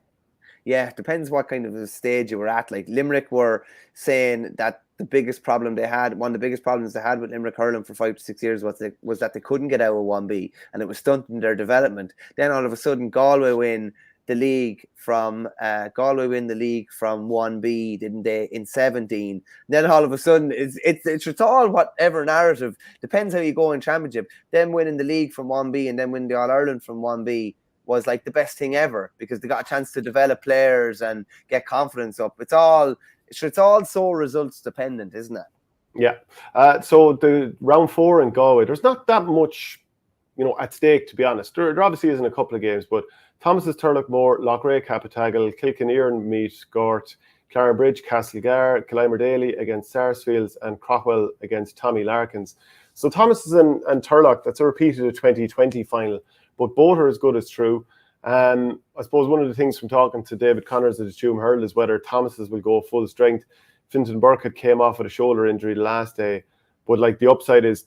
Yeah, it depends what kind of a stage you were at. Like Limerick were saying that the biggest problem they had, one of the biggest problems they had with Limerick hurling for 5 to 6 years was that they couldn't get out of 1B and it was stunting their development. Then all of a sudden Galway win the league from 1B, didn't they, in 17? Then all of a sudden it's all whatever narrative, depends how you go in championship. Them winning the league from 1B and then winning the All-Ireland from 1B was like the best thing ever because they got a chance to develop players and get confidence up. It's all so results dependent, isn't it? Yeah. So the round 4 in Galway, there's not that much, at stake, to be honest. There obviously isn't a couple of games, but Thomas's Turlockmore, Loughrea, Capitagal, Kilkenny meet Gort, Claren Bridge, Castlegar, Killimer Daly against Sarsfields, and Crockwell against Tommy Larkins. So Thomas's and Turlock, that's a repeat of the 2020 final, but both are as good as true. I suppose one of the things from talking to David Connors at the Tuam Hurl is whether Thomas's will go full strength. Fintan Burkett came off with a shoulder injury the last day, but like the upside is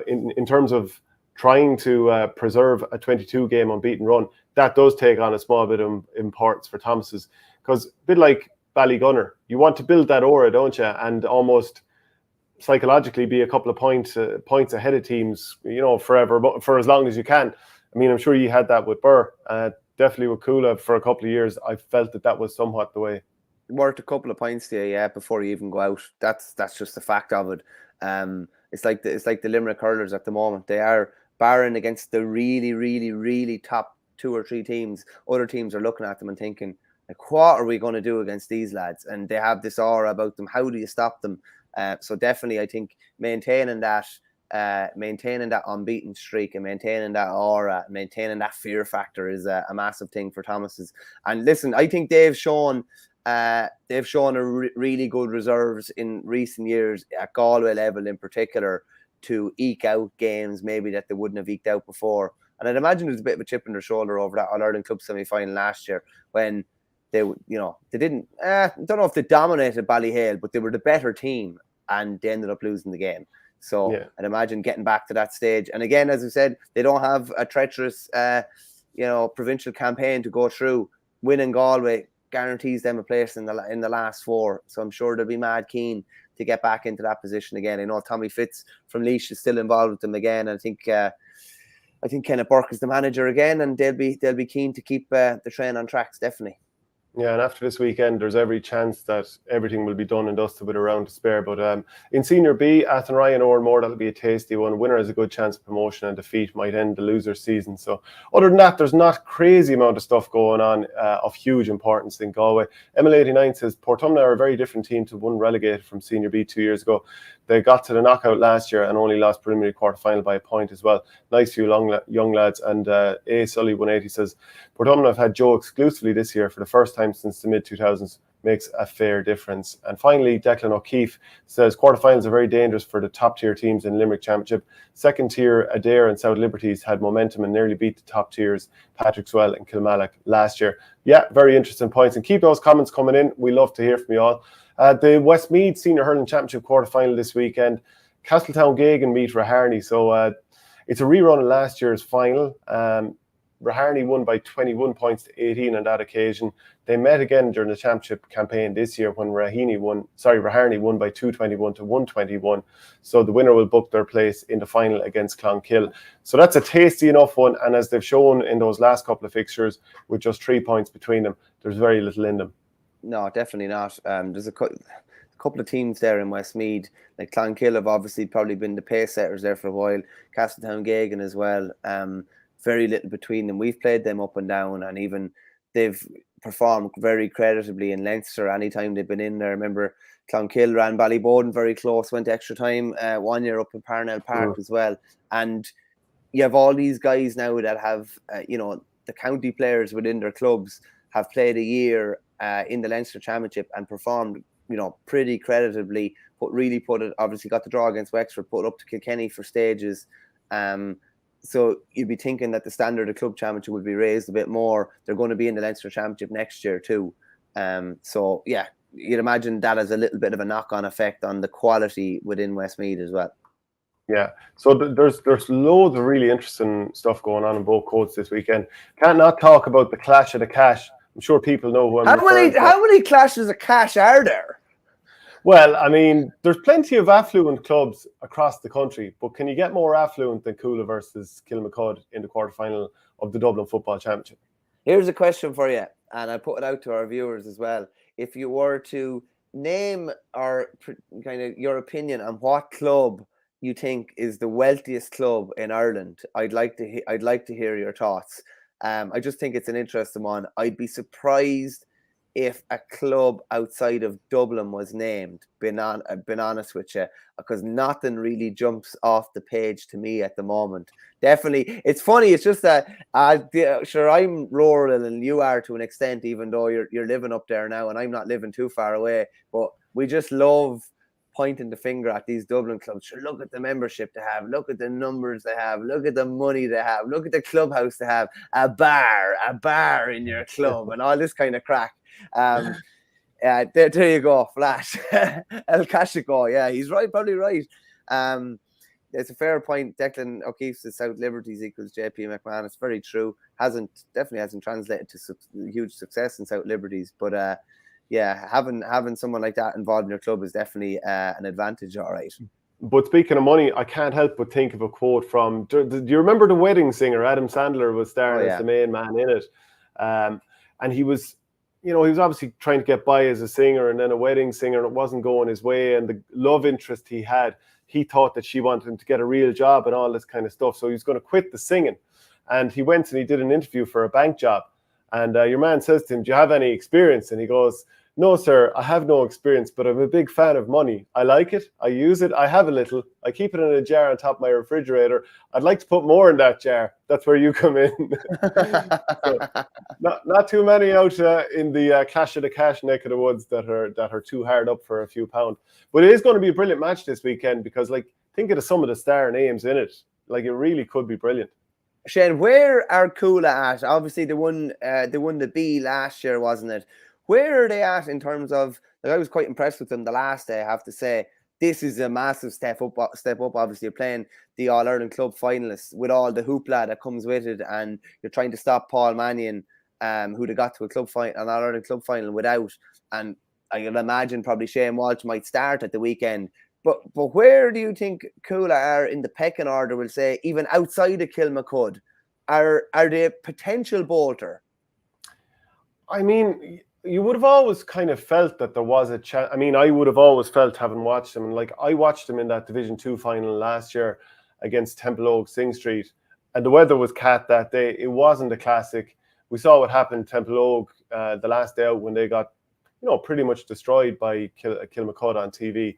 in terms of trying to preserve a 22-game unbeaten run, that does take on a small bit of importance for Thomas's, because a bit like Ballygunner, you want to build that aura, don't you, and almost psychologically be a couple of points ahead of teams, forever, for as long as you can. I mean, I'm sure you had that with Burr, definitely with Clough for a couple of years. I felt that was somewhat the way. Worth a couple of points there, yeah, before you even go out. That's just the fact of it. It's like the Limerick hurlers at the moment. They are barring against the really, really, really top 2 or 3 teams. Other teams are looking at them and thinking, like, what are we going to do against these lads? And they have this aura about them. How do you stop them? So definitely, I think maintaining that unbeaten streak and maintaining that aura, maintaining that fear factor is a massive thing for Thomas's. And listen, I think they've shown really good reserves in recent years at Galway level in particular to eke out games maybe that they wouldn't have eked out before. And I'd imagine there's a bit of a chip on their shoulder over that All-Ireland Club semi-final last year when they didn't, I don't know if they dominated Ballyhale, but they were the better team and they ended up losing the game. So yeah. I'd imagine getting back to that stage. And again, as I said, they don't have a treacherous, provincial campaign to go through. Winning Galway guarantees them a place in the last 4. So I'm sure they'll be mad keen to get back into that position again. I know Tommy Fitz from Laois is still involved with them again. I think Kenneth Burke is the manager again, and they'll be keen to keep the train on tracks, definitely. Yeah, and after this weekend, there's every chance that everything will be done and dusted with a round to spare. But in Senior B, Athenry and Oranmore, that'll be a tasty one. Winner has a good chance of promotion, and defeat might end the loser's season. So other than that, there's not crazy amount of stuff going on of huge importance in Galway. ML89 says Portumna are a very different team to one relegated from Senior B 2 years ago. They got to the knockout last year and only lost preliminary quarter-final by a point as well. Nice few young lads. And A. Sully 180 says Portumna have had Joe exclusively this year for the first time since the mid-2000s. Makes a fair difference. And finally, Declan O'Keefe says quarterfinals are very dangerous for the top-tier teams in Limerick Championship. Second-tier Adair and South Liberties had momentum and nearly beat the top tiers, Patrickswell and Kilmallock last year. Yeah, very interesting points. And keep those comments coming in. We love to hear from you all. The Westmeath Senior Hurling Championship quarterfinal this weekend. Castletown Gagan meet Raharney. So it's a rerun of last year's final. Raharney won by 21 points to 18 on that occasion. They met again during the championship campaign this year when Raharney won by 221 to 121. So the winner will book their place in the final against Clonkill. So that's a tasty enough one. And as they've shown in those last couple of fixtures, with just 3 points between them, there's very little in them. No, definitely not. There's a couple of teams there in Westmeath. Like Clonkill have obviously probably been the pace setters there for a while. Castletown Gagan as well. Very little between them. We've played them up and down, and even they've performed very creditably in Leinster anytime they've been in there. I remember Clonkill ran Ballyboden very close, went to extra time 1 year up in Parnell Park as well. And you have all these guys now that have, the county players within their clubs have played a year in the Leinster Championship and performed, pretty creditably. Obviously got the draw against Wexford, put up to Kilkenny for stages. So you'd be thinking that the standard of club championship would be raised a bit more. They're going to be in the Leinster Championship next year too. So yeah, you'd imagine that has a little bit of a knock-on effect on the quality within Westmeath as well. Yeah, so there's loads of really interesting stuff going on in both courts this weekend. Can't not talk about the Clash of the Cash. I'm sure people know who I'm referring to. How many clashes of cash are there? Well, I mean, there's plenty of affluent clubs across the country, but can you get more affluent than Coola versus Kilmacud in the quarterfinal of the Dublin Football Championship? Here's a question for you, and I put it out to our viewers as well. If you were to name your opinion on what club you think is the wealthiest club in Ireland, I'd like to hear your thoughts. I just think it's an interesting one. I'd be surprised if a club outside of Dublin was named, been honest with you, because nothing really jumps off the page to me at the moment. Definitely, it's funny. It's just that sure, I'm rural and you are to an extent, even though you're living up there now, and I'm not living too far away. But we just love pointing the finger at these Dublin clubs. Sure, look at the membership they have, look at the numbers they have, look at the money they have, look at the clubhouse they have, a bar in your club, and all this kind of crack. There you go, Flash. El Cashico, yeah, he's right, probably right. It's a fair point. Declan O'Keefe says South Liberties equals JP McMahon. It's very true. Definitely hasn't translated to huge success in South Liberties, but yeah, having someone like that involved in your club is definitely an advantage, all right. But speaking of money, I can't help but think of a quote from, do you remember The Wedding Singer? Adam Sandler was starring as the main man in it. And he was, he was obviously trying to get by as a singer and then a wedding singer, and it wasn't going his way. And the love interest he had, he thought that she wanted him to get a real job and all this kind of stuff. So he was going to quit the singing. And he went and he did an interview for a bank job. And your man says to him, do you have any experience? And he goes, no, sir, I have no experience, but I'm a big fan of money. I like it. I use it. I have a little. I keep it in a jar on top of my refrigerator. I'd like to put more in that jar. That's where you come in. So, not too many out in the Clash of the Cash neck of the woods that are too hard up for a few pounds. But it is going to be a brilliant match this weekend because, think of some of the star names in it. It really could be brilliant. Shane, where are Coola at? Obviously, they won the B last year, wasn't it? Where are they at in terms of? I was quite impressed with them the last day. I have to say, this is a massive step up. Obviously, you're playing the All Ireland club finalists with all the hoopla that comes with it, and you're trying to stop Paul Mannion, who they got to an All Ireland club final without. And I can imagine probably Shane Walsh might start at the weekend. But where do you think Coola are in the pecking order? We'll say even outside of Kilmacud, are they a potential bolter? I mean, you would have always kind of felt that there was a chance. I mean, I would have always felt, having watched them, and like I watched them in that Division 2 final last year against Temple Oak, Sing Street, and the weather was cat that day. It wasn't a classic. We saw what happened to Temple Oak the last day out when they got, pretty much destroyed by Kilmacud on TV.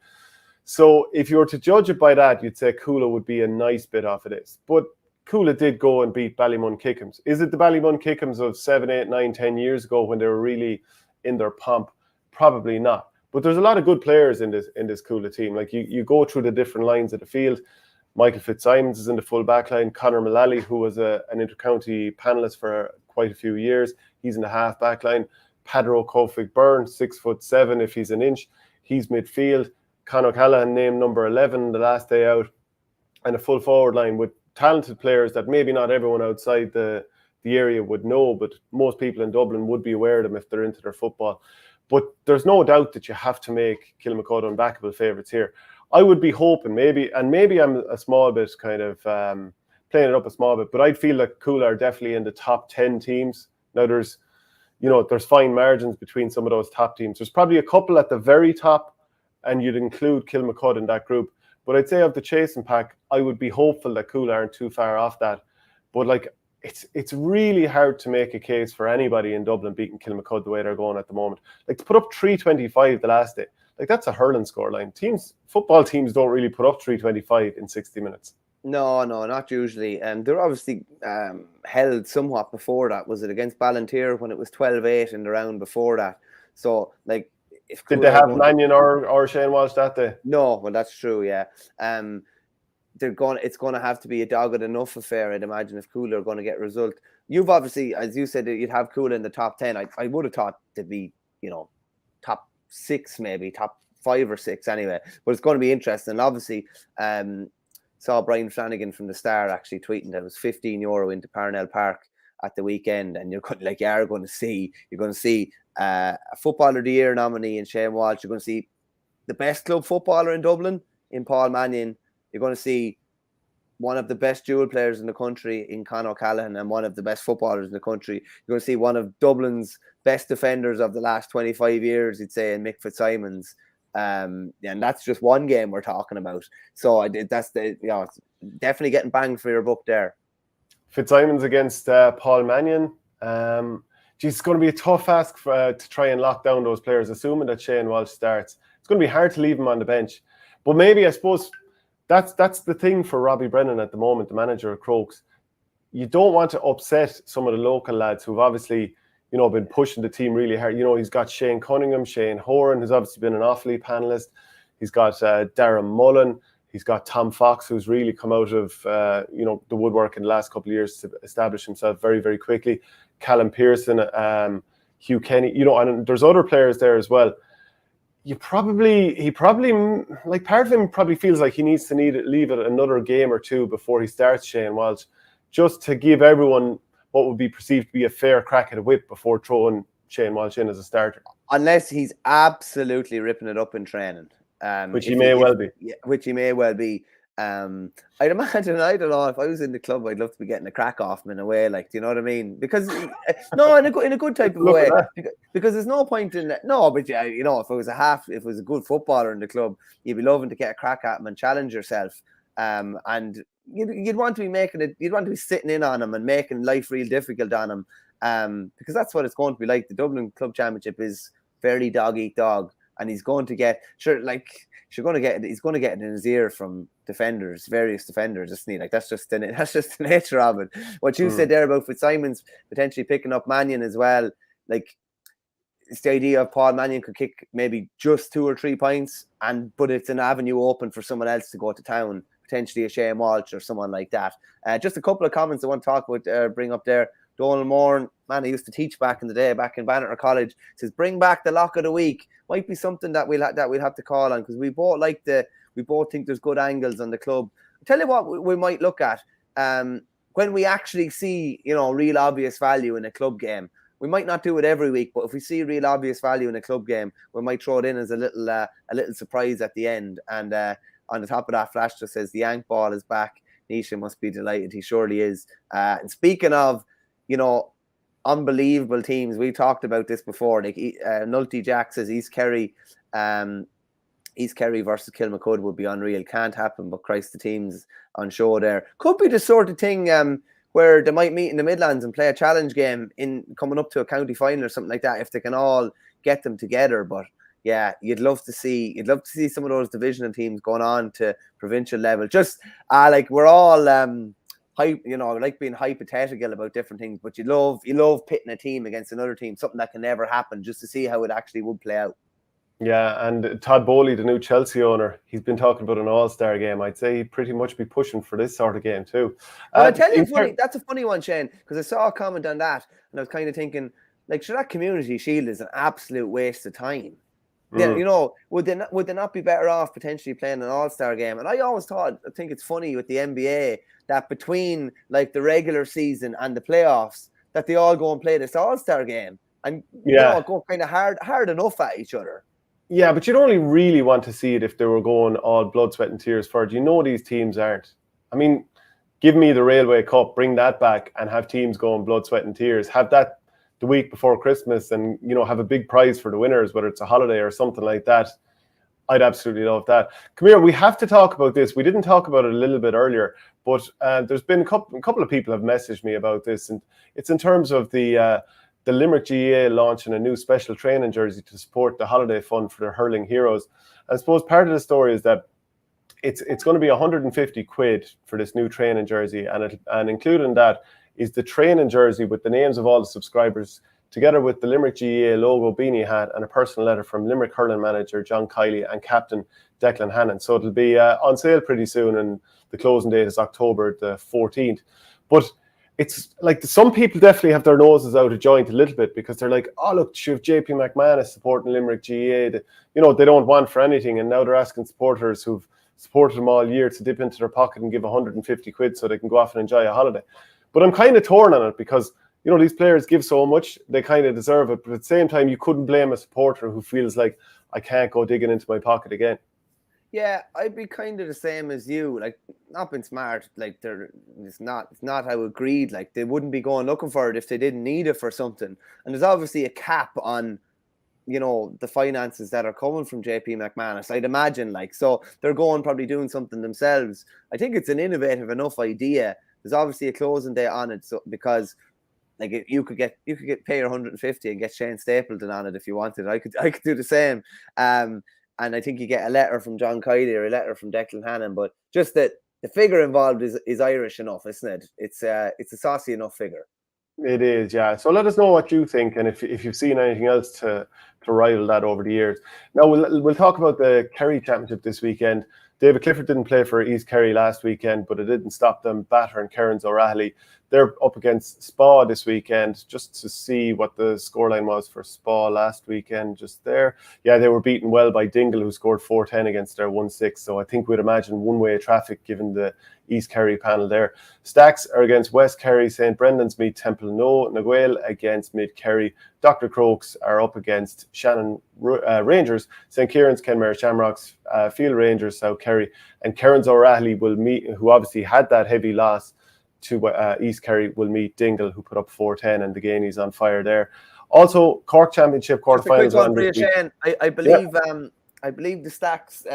So if you were to judge it by that, you'd say Coola would be a nice bit off of this. But Coola did go and beat Ballymun Kickhams. Is it the Ballymun Kickhams of 7, 8, 9, 10 years ago when they were really in their pomp? Probably not. But there's a lot of good players in this Coola team. Like you go through the different lines of the field. Michael Fitzsimons is in the full back line. Conor Mullally, who was an inter-county panellist for quite a few years, he's in the half back line. Padro Kofik Byrne, 6'7" if he's an inch. He's midfield. Con O'Callaghan named number 11 the last day out. And a full forward line with talented players that maybe not everyone outside the area would know, but most people in Dublin would be aware of them if they're into their football. But there's no doubt that you have to make Kilmacud unbackable favourites here. I would be hoping maybe I'm a small bit kind of playing it up a small bit, but I'd feel like Coola are definitely in the top 10 teams. Now there's fine margins between some of those top teams. There's probably a couple at the very top, and you'd include Kilmacud in that group. But I'd say of the chasing pack, I would be hopeful that Coola aren't too far off that. But like, it's really hard to make a case for anybody in Dublin beating Kilmacud the way they're going at the moment. Like, to put up 325 the last day, like that's a hurling scoreline. Football teams don't really put up 325 in 60 minutes. No, not usually. They're obviously held somewhat before that. Was it against Ballantyre when it was 12-8 in the round before that? So, like, did they have Mannion or Shane Walsh that day? No, well, that's true. Yeah, it's going to have to be a dogged enough affair, I'd imagine, if Coola are going to get a result. You've obviously, as you said, you'd have Coola in the top 10. I would have thought to be, top 6, maybe top 5 or 6 anyway. But it's going to be interesting. And obviously, saw Brian Flanagan from the Star actually tweeting that it was €15 into Parnell Park at the weekend, and you're going to see a Footballer of the Year nominee in Shane Walsh. You're going to see the best club footballer in Dublin in Paul Mannion. You're going to see one of the best dual players in the country in Con O'Callaghan, and one of the best footballers in the country. You're going to see one of Dublin's best defenders of the last 25 years, you'd say, in Mick Fitzsimons. And that's just one game we're talking about. So that's it's definitely getting banged for your buck there. Fitzsimons against Paul Mannion. It's going to be a tough ask to try and lock down those players, assuming that Shane Walsh starts. It's going to be hard to leave him on the bench. But maybe, I suppose, that's the thing for Robbie Brennan at the moment, the manager of Crokes. You don't want to upset some of the local lads who've obviously, been pushing the team really hard. He's got Shane Cunningham, Shane Horan, who's obviously been an Offaly panellist. He's got Darren Mullen. He's got Tom Fox, who's really come out of, the woodwork in the last couple of years to establish himself very, very quickly. Callum Pearson, Hugh Kenny, and there's other players there as well. He probably, like, part of him probably feels like he needs to leave it another game or two before he starts Shane Walsh, just to give everyone what would be perceived to be a fair crack at a whip before throwing Shane Walsh in as a starter. Unless he's absolutely ripping it up in training. Which he may well be. Yeah, which he may well be. I'd imagine, I don't know, if I was in the club, I'd love to be getting a crack off him in a way, like, do you know what I mean? Because no, in a good type of way. Because there's no point in that. No, but if it was a good footballer in the club, you'd be loving to get a crack at him and challenge yourself. And you'd want to be making it. You'd want to be sitting in on him and making life real difficult on him. Because that's what it's going to be like. The Dublin Club Championship is fairly dog eat dog. And he's going to get he's going to get it in his ear from various defenders, isn't he? Like, that's just the nature of it. What you said there about Fitzsimons potentially picking up Mannion as well, like, it's the idea of Paul Mannion could kick maybe just 2 or 3 points, but it's an avenue open for someone else to go to town, potentially a Shane Walsh or someone like that. Just a couple of comments I want to talk about, bring up there. Donald Moore, man, I used to teach back in the day, back in Banneker College, says bring back the lock of the week. Might be something that we'll have to call on, because we both think there's good angles on the club. I'll tell you what we might look at when we actually see, real obvious value in a club game. We might not do it every week, but if we see real obvious value in a club game, we might throw it in as a little surprise at the end. And on the top of that, Flash just says the Yank ball is back. Nisha must be delighted. He surely is. And speaking of, unbelievable teams. We talked about this before. Like Nulty Jack says East Kerry versus Kilmacud would be unreal. Can't happen, but Christ, the teams on show there. Could be the sort of thing where they might meet in the Midlands and play a challenge game in coming up to a county final or something like that, if they can all get them together. But yeah, you'd love to see some of those divisional teams going on to provincial level. Just like we're all like being hypothetical about different things, but you love pitting a team against another team, something that can never happen, just to see how it actually would play out. Yeah, and Todd Bowley, the new Chelsea owner, he's been talking about an all-star game. I'd say he'd pretty much be pushing for this sort of game too. But I tell you, that's a funny one, Shane, because I saw a comment on that, and I was kind of thinking, like, sure, that Community Shield is an absolute waste of time. Yeah, you know, would they not be better off potentially playing an all-star game? And I think it's funny with the NBA that between like the regular season and the playoffs, that they all go and play this all-star game and go kind of hard enough at each other. Yeah, but you'd only really want to see it if they were going all blood, sweat and tears for it. You know these teams aren't. I mean, give me the Railway Cup, bring that back and have teams going blood, sweat and tears. Have that the week before Christmas and, you know, have a big prize for the winners, whether it's a holiday or something like that. I'd absolutely love that. Come here, we have to talk about this. We didn't talk about it a little bit earlier, but there's been a couple of people have messaged me about this, and it's in terms of the Limerick GAA launching a new special training jersey to support the holiday fund for their hurling heroes. I suppose part of the story is that it's going to be 150 quid for this new training jersey, and included in that is the training jersey with the names of all the subscribers, together with the Limerick GAA logo beanie hat and a personal letter from Limerick hurling manager John Kiley and captain Declan Hannon. So it'll be on sale pretty soon, and the closing date is October the 14th. But it's like some people definitely have their noses out of joint a little bit, because they're like, oh, look, you have JP McManus supporting Limerick GAA. You know, they don't want for anything, and now they're asking supporters who've supported them all year to dip into their pocket and give 150 quid so they can go off and enjoy a holiday. But I'm kind of torn on it, because, you know, these players give so much, they kind of deserve it. But at the same time, you couldn't blame a supporter who feels like, I can't go digging into my pocket again. Yeah, I'd be kind of the same as you. Like, not being smart, like it's not how agreed. Like, they wouldn't be going looking for it if they didn't need it for something. And there's obviously a cap on, you know, the finances that are coming from JP McManus, I'd imagine. Like, so they're probably doing something themselves. I think it's an innovative enough idea. There's obviously a closing day on it, so because like you could pay your 150 and get Shane Stapleton on it if you wanted. I could do the same. And I think you get a letter from John Kiley or a letter from Declan Hannon, but just that the figure involved is Irish enough, isn't it? It's a saucy enough figure. It is, yeah. So let us know what you think, and if you've seen anything else to rival that over the years. Now we'll talk about the Kerry Championship this weekend. David Clifford didn't play for East Kerry last weekend, but it didn't stop them battering Kerins O'Reilly. They're up against Spa this weekend, just to see what the scoreline was for Spa last weekend, just there. Yeah, they were beaten well by Dingle, who scored 4-10 against their 1-6. So I think we'd imagine one-way traffic given the East Kerry panel there. Stacks are against West Kerry, St. Brendan's meet Temple No, Naguel against Mid Kerry. Dr. Crokes are up against Shannon Rangers, St. Kieran's, Kenmare Shamrocks, Field Rangers, South Kerry, and Kerins O'Reilly will meet, who obviously had that heavy loss to East Kerry, will meet Dingle, who put up 4-10, and the Gainies on fire there. Also, Cork Championship quarterfinals. I believe the Stacks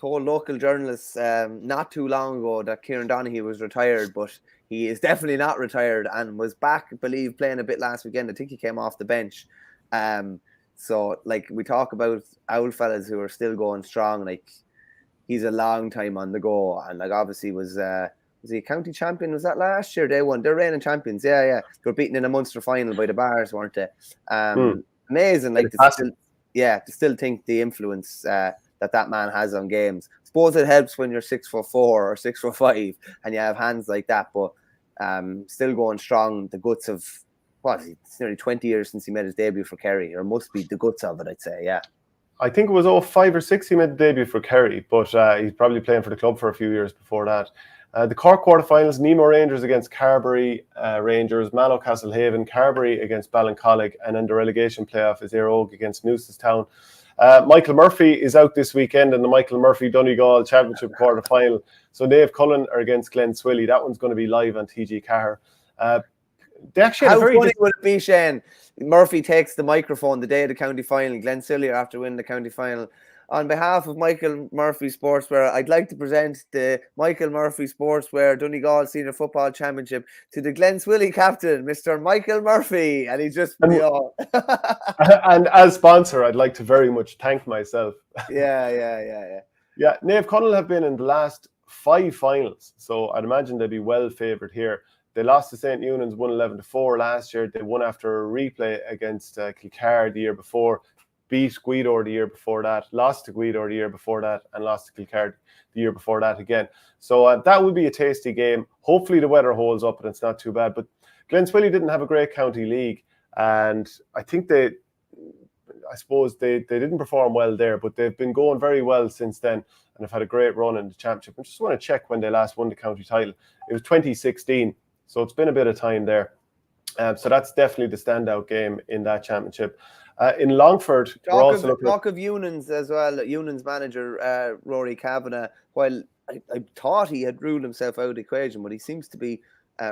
told local journalists not too long ago that Kieran Donaghy was retired, but he is definitely not retired and was back, I believe, playing a bit last weekend. I think he came off the bench. So, like, we talk about old fellas who are still going strong. Like, he's a long time on the go, and like obviously was he a county champion? Was that last year? They won. They're reigning champions. Yeah. They were beaten in a Munster final by the Bars, weren't they? Amazing. Like, to still think the influence that man has on games. Suppose it helps when you're 6'4" or 6'5" and you have hands like that, but still going strong. The guts of it's nearly 20 years since he made his debut for Kerry, or must be the guts of it, I'd say. Yeah. I think it was 5 or 6 he made the debut for Kerry, but he's probably playing for the club for a few years before that. The Cork quarterfinals: Nemo Rangers against Carbery Rangers, Mallow Castlehaven, Carbery against Ballincollig, and then the relegation playoff is Éire Óg against Newcestown. Michael Murphy is out this weekend in the Michael Murphy Donegal Championship quarterfinal. So Naomh Cullen are against Glen Swilly. That one's going to be live on TG Cahir. They actually had How a very funny would it be, Shane? Murphy takes the microphone the day of the county final, Glen Cillier after winning the county final. On behalf of Michael Murphy Sportswear, I'd like to present the Michael Murphy Sportswear Donegal Senior Football Championship to the Glen Swilly captain, Mr. Michael Murphy. And he's just, and as sponsor, I'd like to very much thank myself. Yeah. Yeah, Naomh Conaill have been in the last 5 finals, so I'd imagine they'd be well favoured here. They lost to St. Eunan's 111-4 last year. They won after a replay against Kilcar the year before, beat Guido the year before that, lost to Guido the year before that, and lost to Kilcar the year before that again. So that would be a tasty game. Hopefully the weather holds up and it's not too bad. But Glen Swilly didn't have a great county league, and I think I suppose they didn't perform well there, but they've been going very well since then and have had a great run in the championship. I just want to check when they last won the county title. It was 2016, so it's been a bit of time there. So that's definitely the standout game in that championship. In Longford, talk of Eunan's as well. Eunan's manager, Rory Kavanagh, while I thought he had ruled himself out of the equation, but he seems to be,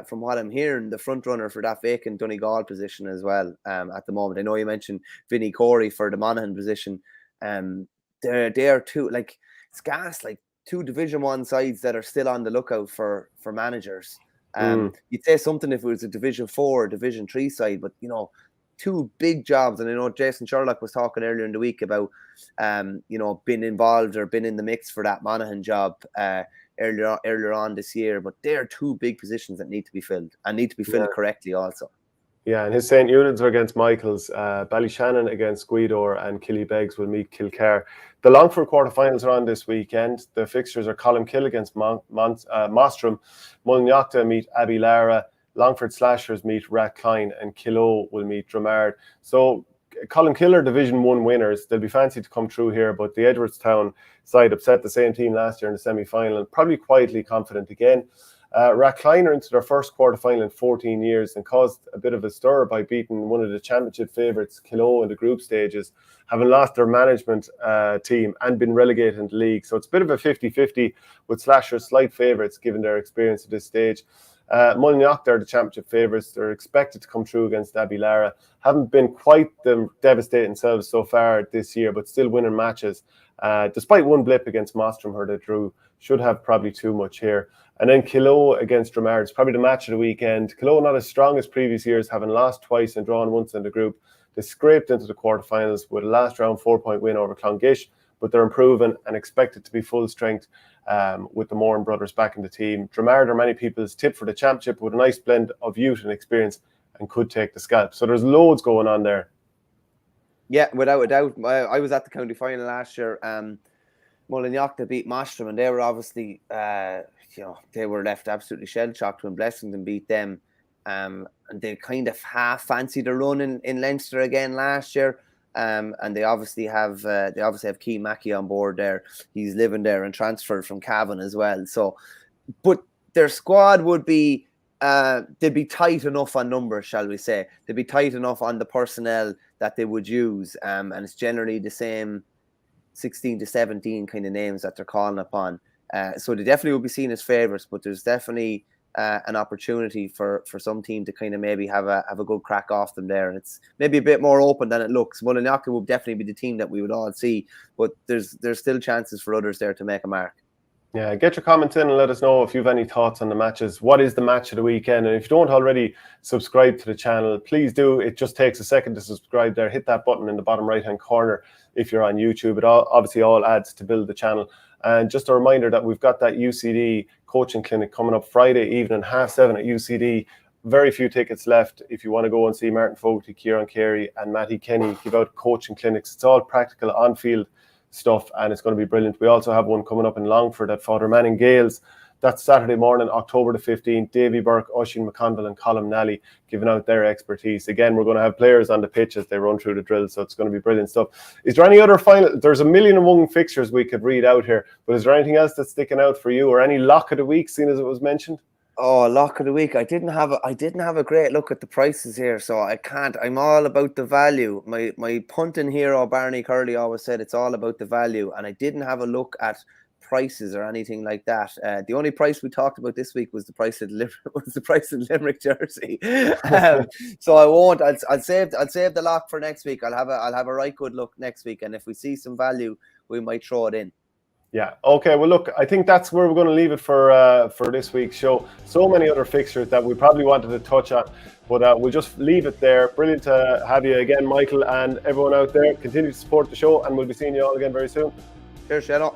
from what I'm hearing, the front runner for that vacant Donegal position as well at the moment. I know you mentioned Vinnie Corey for the Monaghan position. They're two, like, it's gas, like 2 Division 1 sides that are still on the lookout for managers. You'd say something if it was a Division 4 or Division 3 side, but 2 big jobs. And I know Jason Sherlock was talking earlier in the week about being involved or been in the mix for that Monaghan job earlier on this year. But they are 2 big positions that need to be filled and need to be filled correctly also. Yeah, and his St. Eunan's are against Michael's, Ballyshannon against Guido, and Killybegs will meet Kilcar. The Longford quarterfinals are on this weekend. The fixtures are Columkill against Mostrom, Mullinachta meet Abbey Lara, Longford Slashers meet Rathcline, and Kilo will meet Dramard. So Columkill are Division 1 winners. They'll be fancy to come through here, but the Edwardstown side upset the same team last year in the semi-final and probably quietly confident again. Rathcline are into their first quarter-final in 14 years and caused a bit of a stir by beating one of the championship favourites, Kilo, in the group stages, having lost their management team and been relegated in the league. So it's a bit of a 50-50 with Slashers slight favourites given their experience at this stage. Mullinachta are the championship favourites. They're expected to come through against Abbey Lara. Haven't been quite the devastating selves so far this year, but still winning matches. Despite one blip against Mostrom, who they drew, should have probably too much here. And then Kilo against Dramard is probably the match of the weekend. Kilo not as strong as previous years, having lost twice and drawn once in the group. They scraped into the quarterfinals with a last round 4-point win over Clongish, but they're improving and expected to be full strength with the Moran brothers back in the team. Dramard are many people's tip for the championship with a nice blend of youth and experience and could take the scalp. So there's loads going on there. Yeah, without a doubt. I was at the county final last year. Mullinachta beat Mostrom, and they were obviously, they were left absolutely shell-shocked when Blessington beat them. And they kind of half fancied a run in Leinster again last year. And they obviously have Keane Mackey on board there. He's living there and transferred from Cavan as well. So, but their squad would be they'd be tight enough on numbers, shall we say? They'd be tight enough on the personnel that they would use, and it's generally the same 16 to 17 kind of names that they're calling upon. So they definitely will be seen as favourites, but there's definitely an opportunity for some team to kind of maybe have a good crack off them there. It's maybe a bit more open than it looks. Mullinachta will definitely be the team that we would all see, but there's still chances for others there to make a mark. Yeah, get your comments in and let us know if you have any thoughts on the matches. What is the match of the weekend? And if you don't already subscribe to the channel, please do. It just takes a second to subscribe there. Hit that button in the bottom right-hand corner if you're on YouTube. It obviously all adds to build the channel. And just a reminder that we've got that UCD coaching clinic coming up Friday evening, 7:30 at UCD. Very few tickets left if you want to go and see Martin Fogarty, Kieran Carey and Matty Kenny give out coaching clinics. It's all practical on-field stuff and it's going to be brilliant. We also have one coming up in Longford at Father Manning Gales. That's Saturday morning, October the 15th. Davy Burke, Oisin McConville and Colm Nally giving out their expertise. Again, we're going to have players on the pitch as they run through the drills, so it's going to be brilliant stuff. Is there any other final? There's a million and one fixtures we could read out here, but is there anything else that's sticking out for you or any lock of the week, seeing as it was mentioned? Oh, lock of the week. I didn't have a great look at the prices here, so I can't. I'm all about the value. My punting hero, Barney Curley, always said it's all about the value, and I didn't have a look at prices or anything like that. The only price we talked about this week was the price of Limerick jersey. So I won't. I'll save the lock for next week. I'll have a right good look next week, and if we see some value, we might throw it in. Yeah. Okay. Well, look, I think that's where we're going to leave it for this week's show. So many other fixtures that we probably wanted to touch on, but we'll just leave it there. Brilliant to have you again, Michael, and everyone out there. Continue to support the show, and we'll be seeing you all again very soon. Cheers, Shadow.